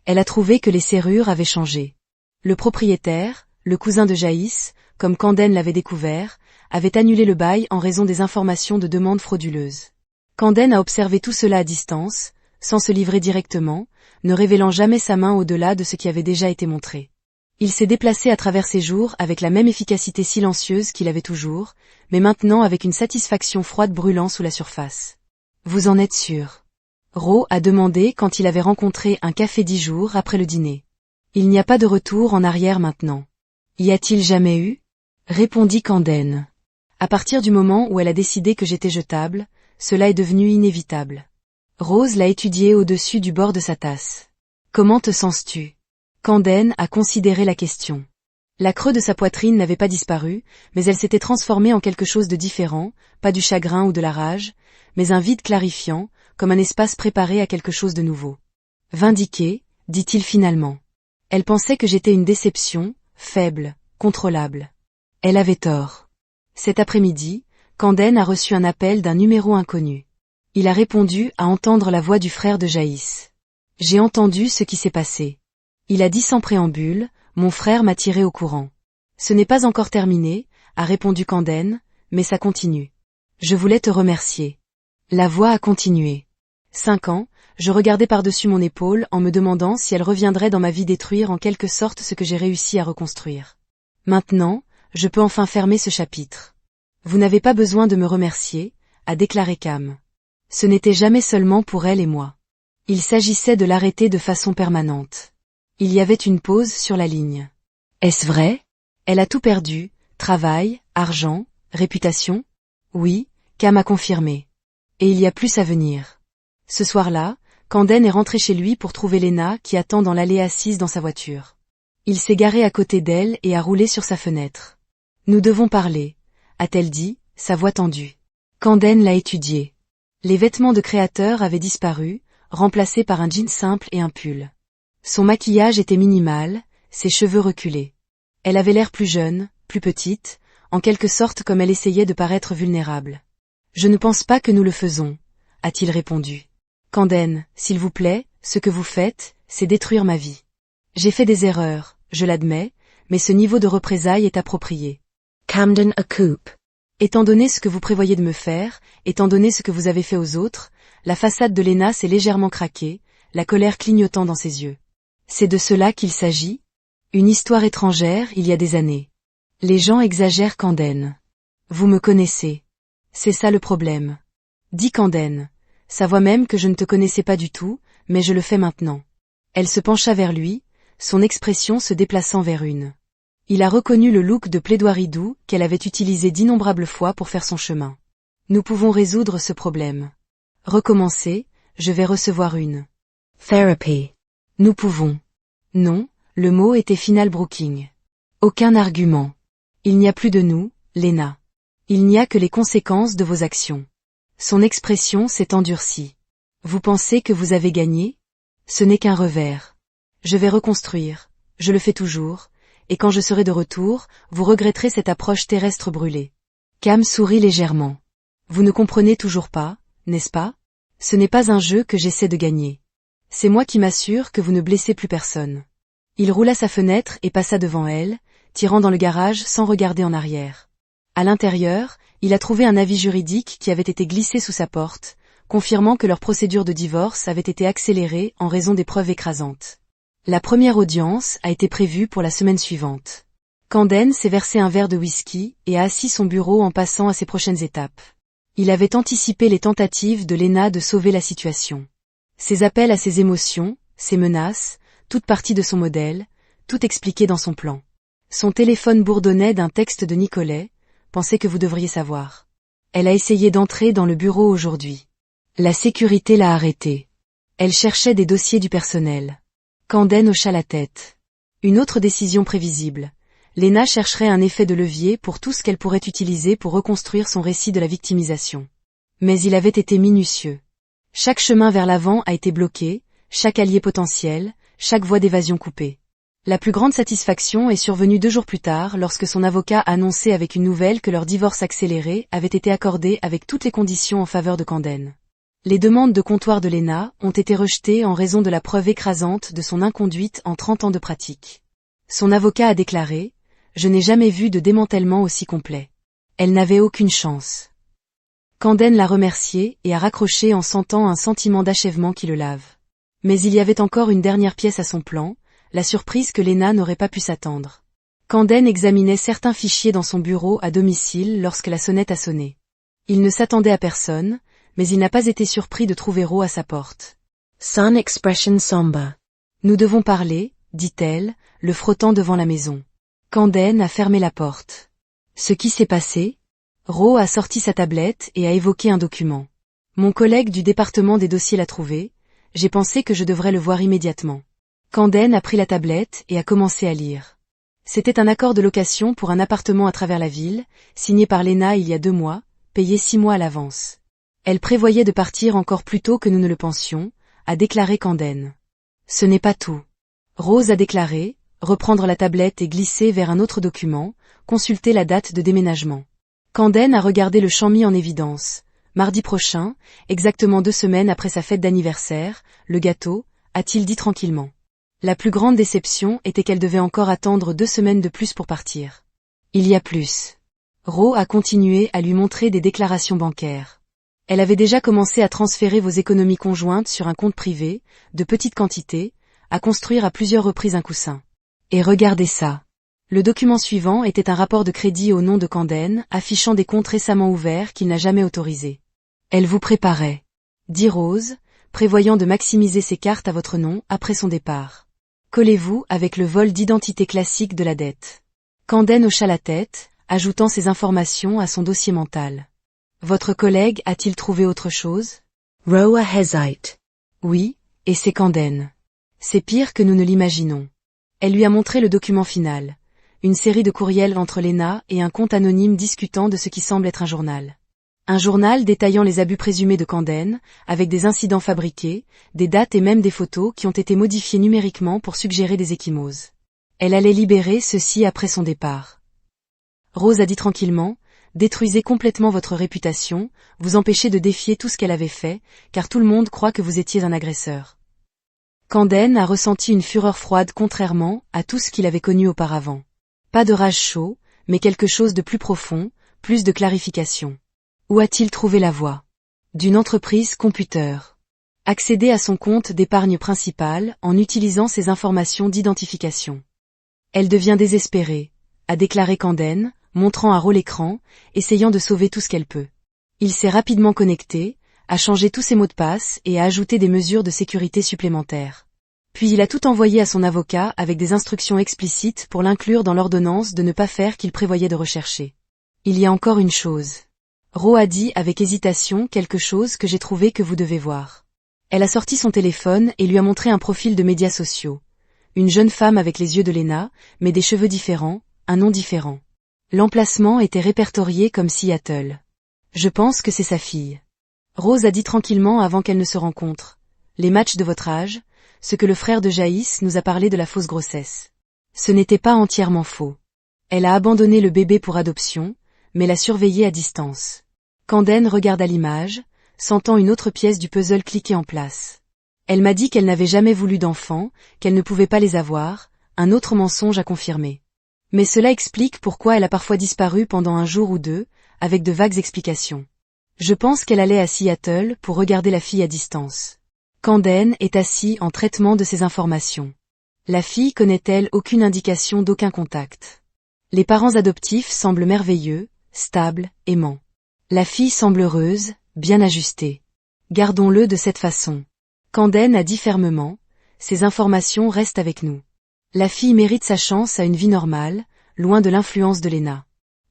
Elle a trouvé que les serrures avaient changé. Le propriétaire, le cousin de Jaïs, comme Camden l'avait découvert, avait annulé le bail en raison des informations de demandes frauduleuses. Camden a observé tout cela à distance, sans se livrer directement, ne révélant jamais sa main au-delà de ce qui avait déjà été montré. Il s'est déplacé à travers ses jours avec la même efficacité silencieuse qu'il avait toujours, mais maintenant avec une satisfaction froide brûlant sous la surface. Vous en êtes sûr? Rowe a demandé quand il avait rencontré un café 10 jours après le dîner. Il n'y a pas de retour en arrière maintenant. Y a-t-il jamais eu? Répondit Camden. À partir du moment où elle a décidé que j'étais jetable, cela est devenu inévitable. Rose l'a étudié au-dessus du bord de sa tasse. Comment te sens-tu? Camden a considéré la question. La creux de sa poitrine n'avait pas disparu, mais elle s'était transformée en quelque chose de différent, pas du chagrin ou de la rage, mais un vide clarifiant, comme un espace préparé à quelque chose de nouveau. Vindiqué, dit-il finalement. Elle pensait que j'étais une déception, faible, contrôlable. Elle avait tort. Cet après-midi, Camden a reçu un appel d'un numéro inconnu. Il a répondu à entendre la voix du frère de Jaïs. J'ai entendu ce qui s'est passé. Il a dit sans préambule, mon frère m'a tiré au courant. Ce n'est pas encore terminé, a répondu Camden, mais ça continue. Je voulais te remercier. La voix a continué. 5 ans, je regardais par-dessus mon épaule en me demandant si elle reviendrait dans ma vie détruire en quelque sorte ce que j'ai réussi à reconstruire. Maintenant, je peux enfin fermer ce chapitre. Vous n'avez pas besoin de me remercier, a déclaré Cam. Ce n'était jamais seulement pour elle et moi. Il s'agissait de l'arrêter de façon permanente. Il y avait une pause sur la ligne. Est-ce vrai? Elle a tout perdu, travail, argent, réputation? Oui, Cam a confirmé. Et il y a plus à venir. Ce soir-là, Camden est rentré chez lui pour trouver Lena qui attend dans l'allée assise dans sa voiture. Il s'est garé à côté d'elle et a roulé sur sa fenêtre. Nous devons parler, a-t-elle dit, sa voix tendue. Camden l'a étudiée. Les vêtements de créateur avaient disparu, remplacés par un jean simple et un pull. Son maquillage était minimal, ses cheveux reculés. Elle avait l'air plus jeune, plus petite, en quelque sorte comme elle essayait de paraître vulnérable. Je ne pense pas que nous le faisons, a-t-il répondu. Camden, s'il vous plaît, ce que vous faites, c'est détruire ma vie. J'ai fait des erreurs, je l'admets, mais ce niveau de représailles est approprié. Camden a coupe. Étant donné ce que vous prévoyez de me faire, étant donné ce que vous avez fait aux autres, la façade de Lena s'est légèrement craquée, la colère clignotant dans ses yeux. C'est de cela qu'il s'agit? Une histoire étrangère il y a des années. Les gens exagèrent Camden. Vous me connaissez. C'est ça le problème. Dit Camden. Sa même que je ne te connaissais pas du tout, mais je le fais maintenant. Elle se pencha vers lui, son expression se déplaçant vers une. Il a reconnu le look de plaidoirie doux qu'elle avait utilisé d'innombrables fois pour faire son chemin. Nous pouvons résoudre ce problème. Recommencer, je vais recevoir une. Therapy. Nous pouvons. Non, le mot était final Brooking. Aucun argument. Il n'y a plus de nous, Lena. Il n'y a que les conséquences de vos actions. Son expression s'est endurcie. Vous pensez que vous avez gagné? Ce n'est qu'un revers. Je vais reconstruire, je le fais toujours, et quand je serai de retour, vous regretterez cette approche terrestre brûlée. Cam sourit légèrement. Vous ne comprenez toujours pas, n'est-ce pas? Ce n'est pas un jeu que j'essaie de gagner. C'est moi qui m'assure que vous ne blessez plus personne. Il roula sa fenêtre et passa devant elle, tirant dans le garage sans regarder en arrière. À l'intérieur, il a trouvé un avis juridique qui avait été glissé sous sa porte, confirmant que leur procédure de divorce avait été accélérée en raison des preuves écrasantes. La première audience a été prévue pour la semaine suivante. Camden s'est versé un verre de whisky et a assis son bureau en passant à ses prochaines étapes. Il avait anticipé les tentatives de Lena de sauver la situation. Ses appels à ses émotions, ses menaces, toute partie de son modèle, tout expliqué dans son plan. Son téléphone bourdonnait d'un texte de Nicolet, pensez que vous devriez savoir. Elle a essayé d'entrer dans le bureau aujourd'hui. La sécurité l'a arrêtée. Elle cherchait des dossiers du personnel. Camden hocha la tête. Une autre décision prévisible. Lena chercherait un effet de levier pour tout ce qu'elle pourrait utiliser pour reconstruire son récit de la victimisation. Mais il avait été minutieux. Chaque chemin vers l'avant a été bloqué, chaque allié potentiel, chaque voie d'évasion coupée. La plus grande satisfaction est survenue 2 jours plus tard lorsque son avocat a annoncé avec une nouvelle que leur divorce accéléré avait été accordé avec toutes les conditions en faveur de Camden. Les demandes de comptoir de Lena ont été rejetées en raison de la preuve écrasante de son inconduite en 30 ans de pratique. Son avocat a déclaré « Je n'ai jamais vu de démantèlement aussi complet. Elle n'avait aucune chance. » Camden l'a remercié et a raccroché en sentant un sentiment d'achèvement qui le lave. Mais il y avait encore une dernière pièce à son plan, la surprise que Lena n'aurait pas pu s'attendre. Camden examinait certains fichiers dans son bureau à domicile lorsque la sonnette a sonné. Il ne s'attendait à personne, mais il n'a pas été surpris de trouver Ro à sa porte. Son expression sombre. Nous devons parler, dit-elle, le frottant devant la maison. Camden a fermé la porte. Ce qui s'est passé? Ro a sorti sa tablette et a évoqué un document. Mon collègue du département des dossiers l'a trouvé, j'ai pensé que je devrais le voir immédiatement. Camden a pris la tablette et a commencé à lire. C'était un accord de location pour un appartement à travers la ville, signé par Lena il y a 2 mois, payé 6 mois à l'avance. Elle prévoyait de partir encore plus tôt que nous ne le pensions, a déclaré Camden. Ce n'est pas tout. Rose a déclaré, reprendre la tablette et glisser vers un autre document, consulter la date de déménagement. Camden a regardé le champ mis en évidence. Mardi prochain, exactement 2 semaines après sa fête d'anniversaire, le gâteau, a-t-il dit tranquillement. La plus grande déception était qu'elle devait encore attendre 2 semaines de plus pour partir. Il y a plus. Ro a continué à lui montrer des déclarations bancaires. Elle avait déjà commencé à transférer vos économies conjointes sur un compte privé, de petites quantités, à construire à plusieurs reprises un coussin. Et regardez ça. Le document suivant était un rapport de crédit au nom de Camden, affichant des comptes récemment ouverts qu'il n'a jamais autorisés. Elle vous préparait, dit Rose, prévoyant de maximiser ses cartes à votre nom après son départ. Collez-vous avec le vol d'identité classique de la dette. Camden hocha la tête, ajoutant ces informations à son dossier mental. Votre collègue a-t-il trouvé autre chose? Ro hesite. Oui, et c'est Camden. C'est pire que nous ne l'imaginons. Elle lui a montré le document final. Une série de courriels entre Lena et un compte anonyme discutant de ce qui semble être un journal. Un journal détaillant les abus présumés de Camden, avec des incidents fabriqués, des dates et même des photos qui ont été modifiées numériquement pour suggérer des ecchymoses. Elle allait libérer ceci après son départ. Rose a dit tranquillement, détruisez complètement votre réputation, vous empêchez de défier tout ce qu'elle avait fait, car tout le monde croit que vous étiez un agresseur. Camden a ressenti une fureur froide contrairement à tout ce qu'il avait connu auparavant. Pas de rage chaud, mais quelque chose de plus profond, plus de clarification. Où a-t-il trouvé la voie? D'une entreprise computer. Accéder à son compte d'épargne principale en utilisant ses informations d'identification. Elle devient désespérée, a déclaré Camden, montrant à Ro l'écran, essayant de sauver tout ce qu'elle peut. Il s'est rapidement connecté, a changé tous ses mots de passe et a ajouté des mesures de sécurité supplémentaires. Puis il a tout envoyé à son avocat avec des instructions explicites pour l'inclure dans l'ordonnance de ne pas faire qu'il prévoyait de rechercher. Il y a encore une chose. Ro a dit avec hésitation quelque chose que j'ai trouvé que vous devez voir. Elle a sorti son téléphone et lui a montré un profil de médias sociaux. Une jeune femme avec les yeux de Lena, mais des cheveux différents, un nom différent. L'emplacement était répertorié comme Seattle. Je pense que c'est sa fille. Rose a dit tranquillement avant qu'elle ne se rencontre. Les matchs de votre âge, ce que le frère de Jaïs nous a parlé de la fausse grossesse. Ce n'était pas entièrement faux. Elle a abandonné le bébé pour adoption, mais l'a surveillé à distance. Camden regarda l'image, sentant une autre pièce du puzzle cliquer en place. Elle m'a dit qu'elle n'avait jamais voulu d'enfants, qu'elle ne pouvait pas les avoir, un autre mensonge à confirmer. Mais cela explique pourquoi elle a parfois disparu pendant un jour ou 2, avec de vagues explications. Je pense qu'elle allait à Seattle pour regarder la fille à distance. Camden est assis en traitement de ces informations. La fille connaît-elle aucune indication d'aucun contact? Les parents adoptifs semblent merveilleux, stables, aimants. La fille semble heureuse, bien ajustée. Gardons-le de cette façon. Camden a dit fermement, ces informations restent avec nous. La fille mérite sa chance à une vie normale, loin de l'influence de Lena.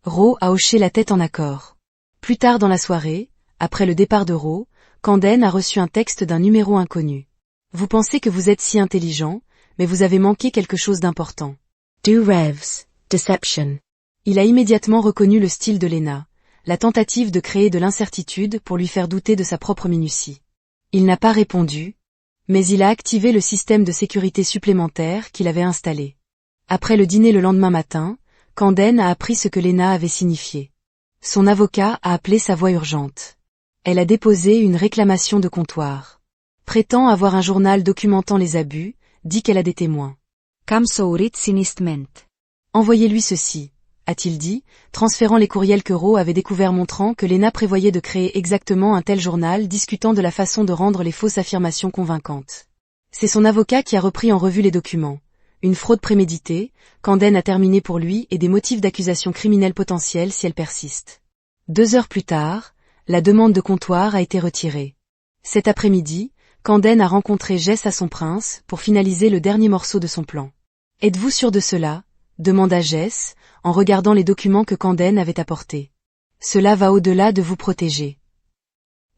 Ro a hoché la tête en accord. Plus tard dans la soirée, après le départ de Ro, Camden a reçu un texte d'un numéro inconnu. Vous pensez que vous êtes si intelligent, mais vous avez manqué quelque chose d'important. Do revs, deception. Il a immédiatement reconnu le style de Lena, la tentative de créer de l'incertitude pour lui faire douter de sa propre minutie. Il n'a pas répondu, mais il a activé le système de sécurité supplémentaire qu'il avait installé. Après le dîner le lendemain matin, Camden a appris ce que Lena avait signifié. Son avocat a appelé sa voix urgente. Elle a déposé une réclamation de comptoir. Prétend avoir un journal documentant les abus, dit qu'elle a des témoins. Cam sourit sinistment. Envoyez-lui ceci, a-t-il dit, transférant les courriels que Rowe avait découverts montrant que Lena prévoyait de créer exactement un tel journal discutant de la façon de rendre les fausses affirmations convaincantes. C'est son avocat qui a repris en revue les documents. Une fraude préméditée, Camden a terminé pour lui et des motifs d'accusation criminelle potentiels si elle persiste. 2 heures plus tard, la demande de comptoir a été retirée. Cet après-midi, Camden a rencontré Jess à son prince pour finaliser le dernier morceau de son plan. « Êtes-vous sûr de cela ?» demanda Jess, en regardant les documents que Camden avait apportés. « Cela va au-delà de vous protéger.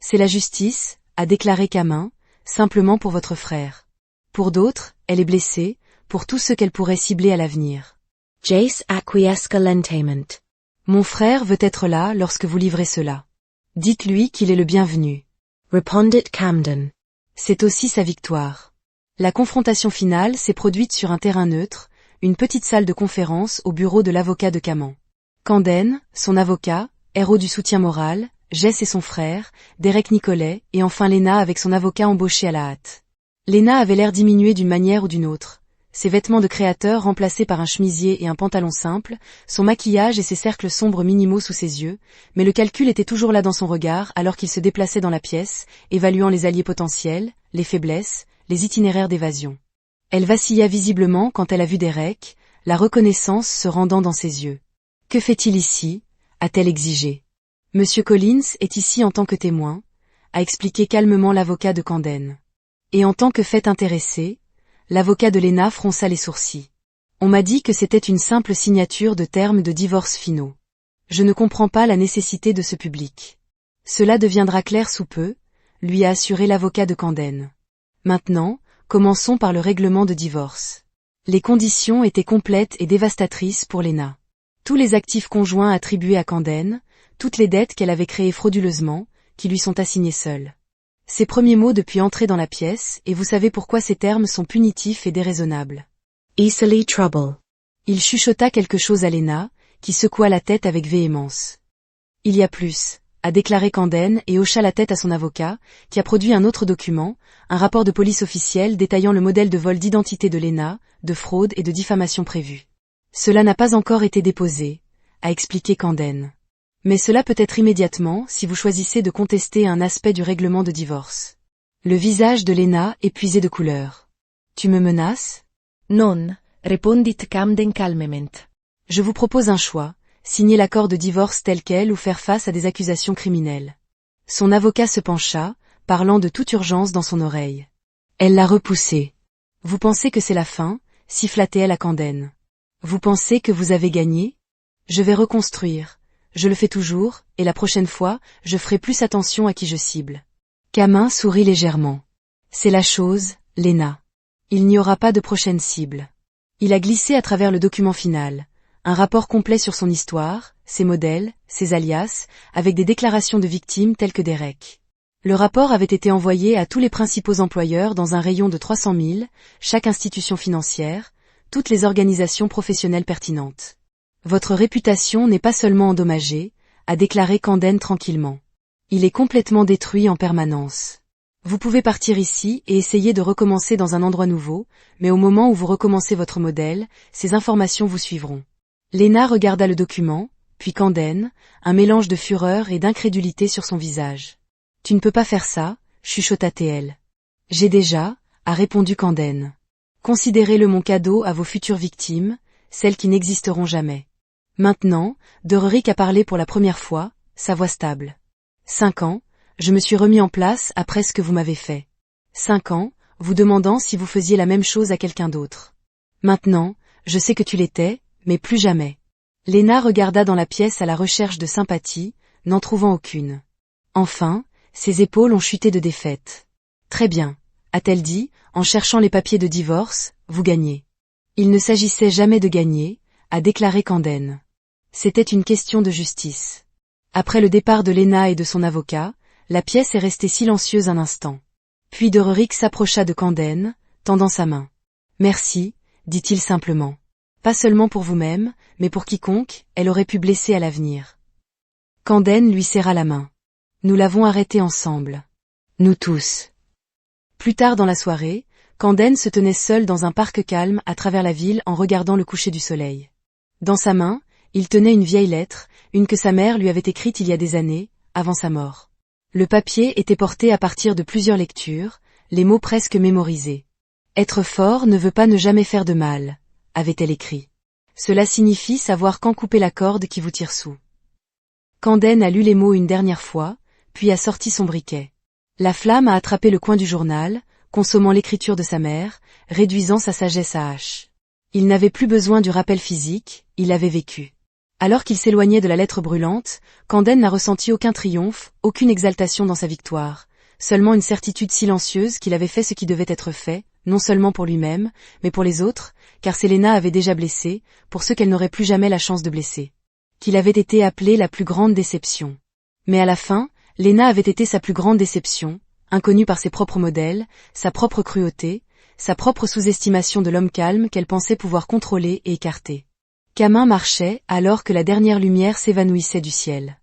C'est la justice, a déclaré Camin, simplement pour votre frère. Pour d'autres, elle est blessée, pour tous ceux qu'elle pourrait cibler à l'avenir. Jace acquiesce lentament. Mon frère veut être là lorsque vous livrez cela. Dites-lui qu'il est le bienvenu. Répondit Camden. C'est aussi sa victoire. La confrontation finale s'est produite sur un terrain neutre, une petite salle de conférence au bureau de l'avocat de Caman. Camden, son avocat, héros du soutien moral, Jess et son frère, Derek Nicolet, et enfin Lena avec son avocat embauché à la hâte. Lena avait l'air diminuée d'une manière ou d'une autre. Ses vêtements de créateur remplacés par un chemisier et un pantalon simple, son maquillage et ses cercles sombres minimaux sous ses yeux, mais le calcul était toujours là dans son regard alors qu'il se déplaçait dans la pièce, évaluant les alliés potentiels, les faiblesses, les itinéraires d'évasion. Elle vacilla visiblement quand elle a vu Derek, la reconnaissance se rendant dans ses yeux. « Que fait-il ici ?» a-t-elle exigé. « Monsieur Collins est ici en tant que témoin », a expliqué calmement l'avocat de Camden. Et en tant que fait intéressé, l'avocat de Lena fronça les sourcils. On m'a dit que c'était une simple signature de termes de divorce finaux. Je ne comprends pas la nécessité de ce public. Cela deviendra clair sous peu, lui a assuré l'avocat de Camden. Maintenant, commençons par le règlement de divorce. Les conditions étaient complètes et dévastatrices pour Lena. Tous les actifs conjoints attribués à Camden, toutes les dettes qu'elle avait créées frauduleusement, qui lui sont assignées seules. Ses premiers mots depuis entrer dans la pièce, et vous savez pourquoi ces termes sont punitifs et déraisonnables. Easily trouble. Il chuchota quelque chose à Lena, qui secoua la tête avec véhémence. Il y a plus, a déclaré Camden et hocha la tête à son avocat, qui a produit un autre document, un rapport de police officiel détaillant le modèle de vol d'identité de Lena, de fraude et de diffamation prévu. Cela n'a pas encore été déposé, a expliqué Camden. Mais cela peut être immédiatement si vous choisissez de contester un aspect du règlement de divorce. Le visage de Lena est puisé de couleur. Tu me menaces? Non, répondit Camden calmement. Je vous propose un choix, signer l'accord de divorce tel quel ou faire face à des accusations criminelles. Son avocat se pencha, parlant de toute urgence dans son oreille. Elle l'a repoussé. Vous pensez que c'est la fin, siffla-t-elle à Camden. Vous pensez que vous avez gagné? Je vais reconstruire. Je le fais toujours, et la prochaine fois, je ferai plus attention à qui je cible. Camin sourit légèrement. C'est la chose, Lena. Il n'y aura pas de prochaine cible. Il a glissé à travers le document final, un rapport complet sur son histoire, ses modèles, ses alias, avec des déclarations de victimes telles que Derek. Le rapport avait été envoyé à tous les principaux employeurs dans un rayon de 300 000, chaque institution financière, toutes les organisations professionnelles pertinentes. Votre réputation n'est pas seulement endommagée, a déclaré Camden tranquillement. Il est complètement détruit en permanence. Vous pouvez partir ici et essayer de recommencer dans un endroit nouveau, mais au moment où vous recommencez votre modèle, ces informations vous suivront. Lena regarda le document, puis Camden, un mélange de fureur et d'incrédulité sur son visage. Tu ne peux pas faire ça, chuchota-t-elle. J'ai déjà, a répondu Camden. Considérez-le mon cadeau à vos futures victimes, celles qui n'existeront jamais. Maintenant, Derrick a parlé pour la première fois, sa voix stable. 5 ans, je me suis remis en place après ce que vous m'avez fait. 5 ans, vous demandant si vous faisiez la même chose à quelqu'un d'autre. Maintenant, je sais que tu l'étais, mais plus jamais. Lena regarda dans la pièce à la recherche de sympathie, n'en trouvant aucune. Enfin, Ses épaules ont chuté de défaite. Très bien, a-t-elle dit, en cherchant les papiers de divorce, vous gagnez. Il ne s'agissait jamais de gagner, a déclaré Camden. C'était une question de justice. Après le départ de Lena et de son avocat, la pièce est restée silencieuse un instant. Puis Dorerick s'approcha de Camden, tendant sa main. Merci, dit-il simplement. Pas seulement pour vous-même, mais pour quiconque, elle aurait pu blesser à l'avenir. Camden lui serra la main. Nous l'avons arrêté ensemble. Nous tous. Plus tard dans la soirée, Camden se tenait seul dans un parc calme à travers la ville en regardant le coucher du soleil. Dans sa main, il tenait une vieille lettre, une que sa mère lui avait écrite il y a des années, avant sa mort. Le papier était porté à partir de plusieurs lectures, les mots presque mémorisés. Être fort ne veut pas ne jamais faire de mal, avait-elle écrit. Cela signifie savoir quand couper la corde qui vous tire sous. Camden a lu les mots une dernière fois, puis a sorti son briquet. La flamme a attrapé le coin du journal, consommant l'écriture de sa mère, réduisant sa sagesse à H. Il n'avait plus besoin du rappel physique, il avait vécu. Alors qu'il s'éloignait de la lettre brûlante, Camden n'a ressenti aucun triomphe, aucune exaltation dans sa victoire, seulement une certitude silencieuse qu'il avait fait ce qui devait être fait, non seulement pour lui-même, mais pour les autres, car Selena avait déjà blessé, pour ceux qu'elle n'aurait plus jamais la chance de blesser. Qu'il avait été appelé la plus grande déception. Mais à la fin, Lena avait été sa plus grande déception, inconnue par ses propres modèles, sa propre cruauté, sa propre sous-estimation de l'homme calme qu'elle pensait pouvoir contrôler et écarter. Camin marchait alors que la dernière lumière s'évanouissait du ciel.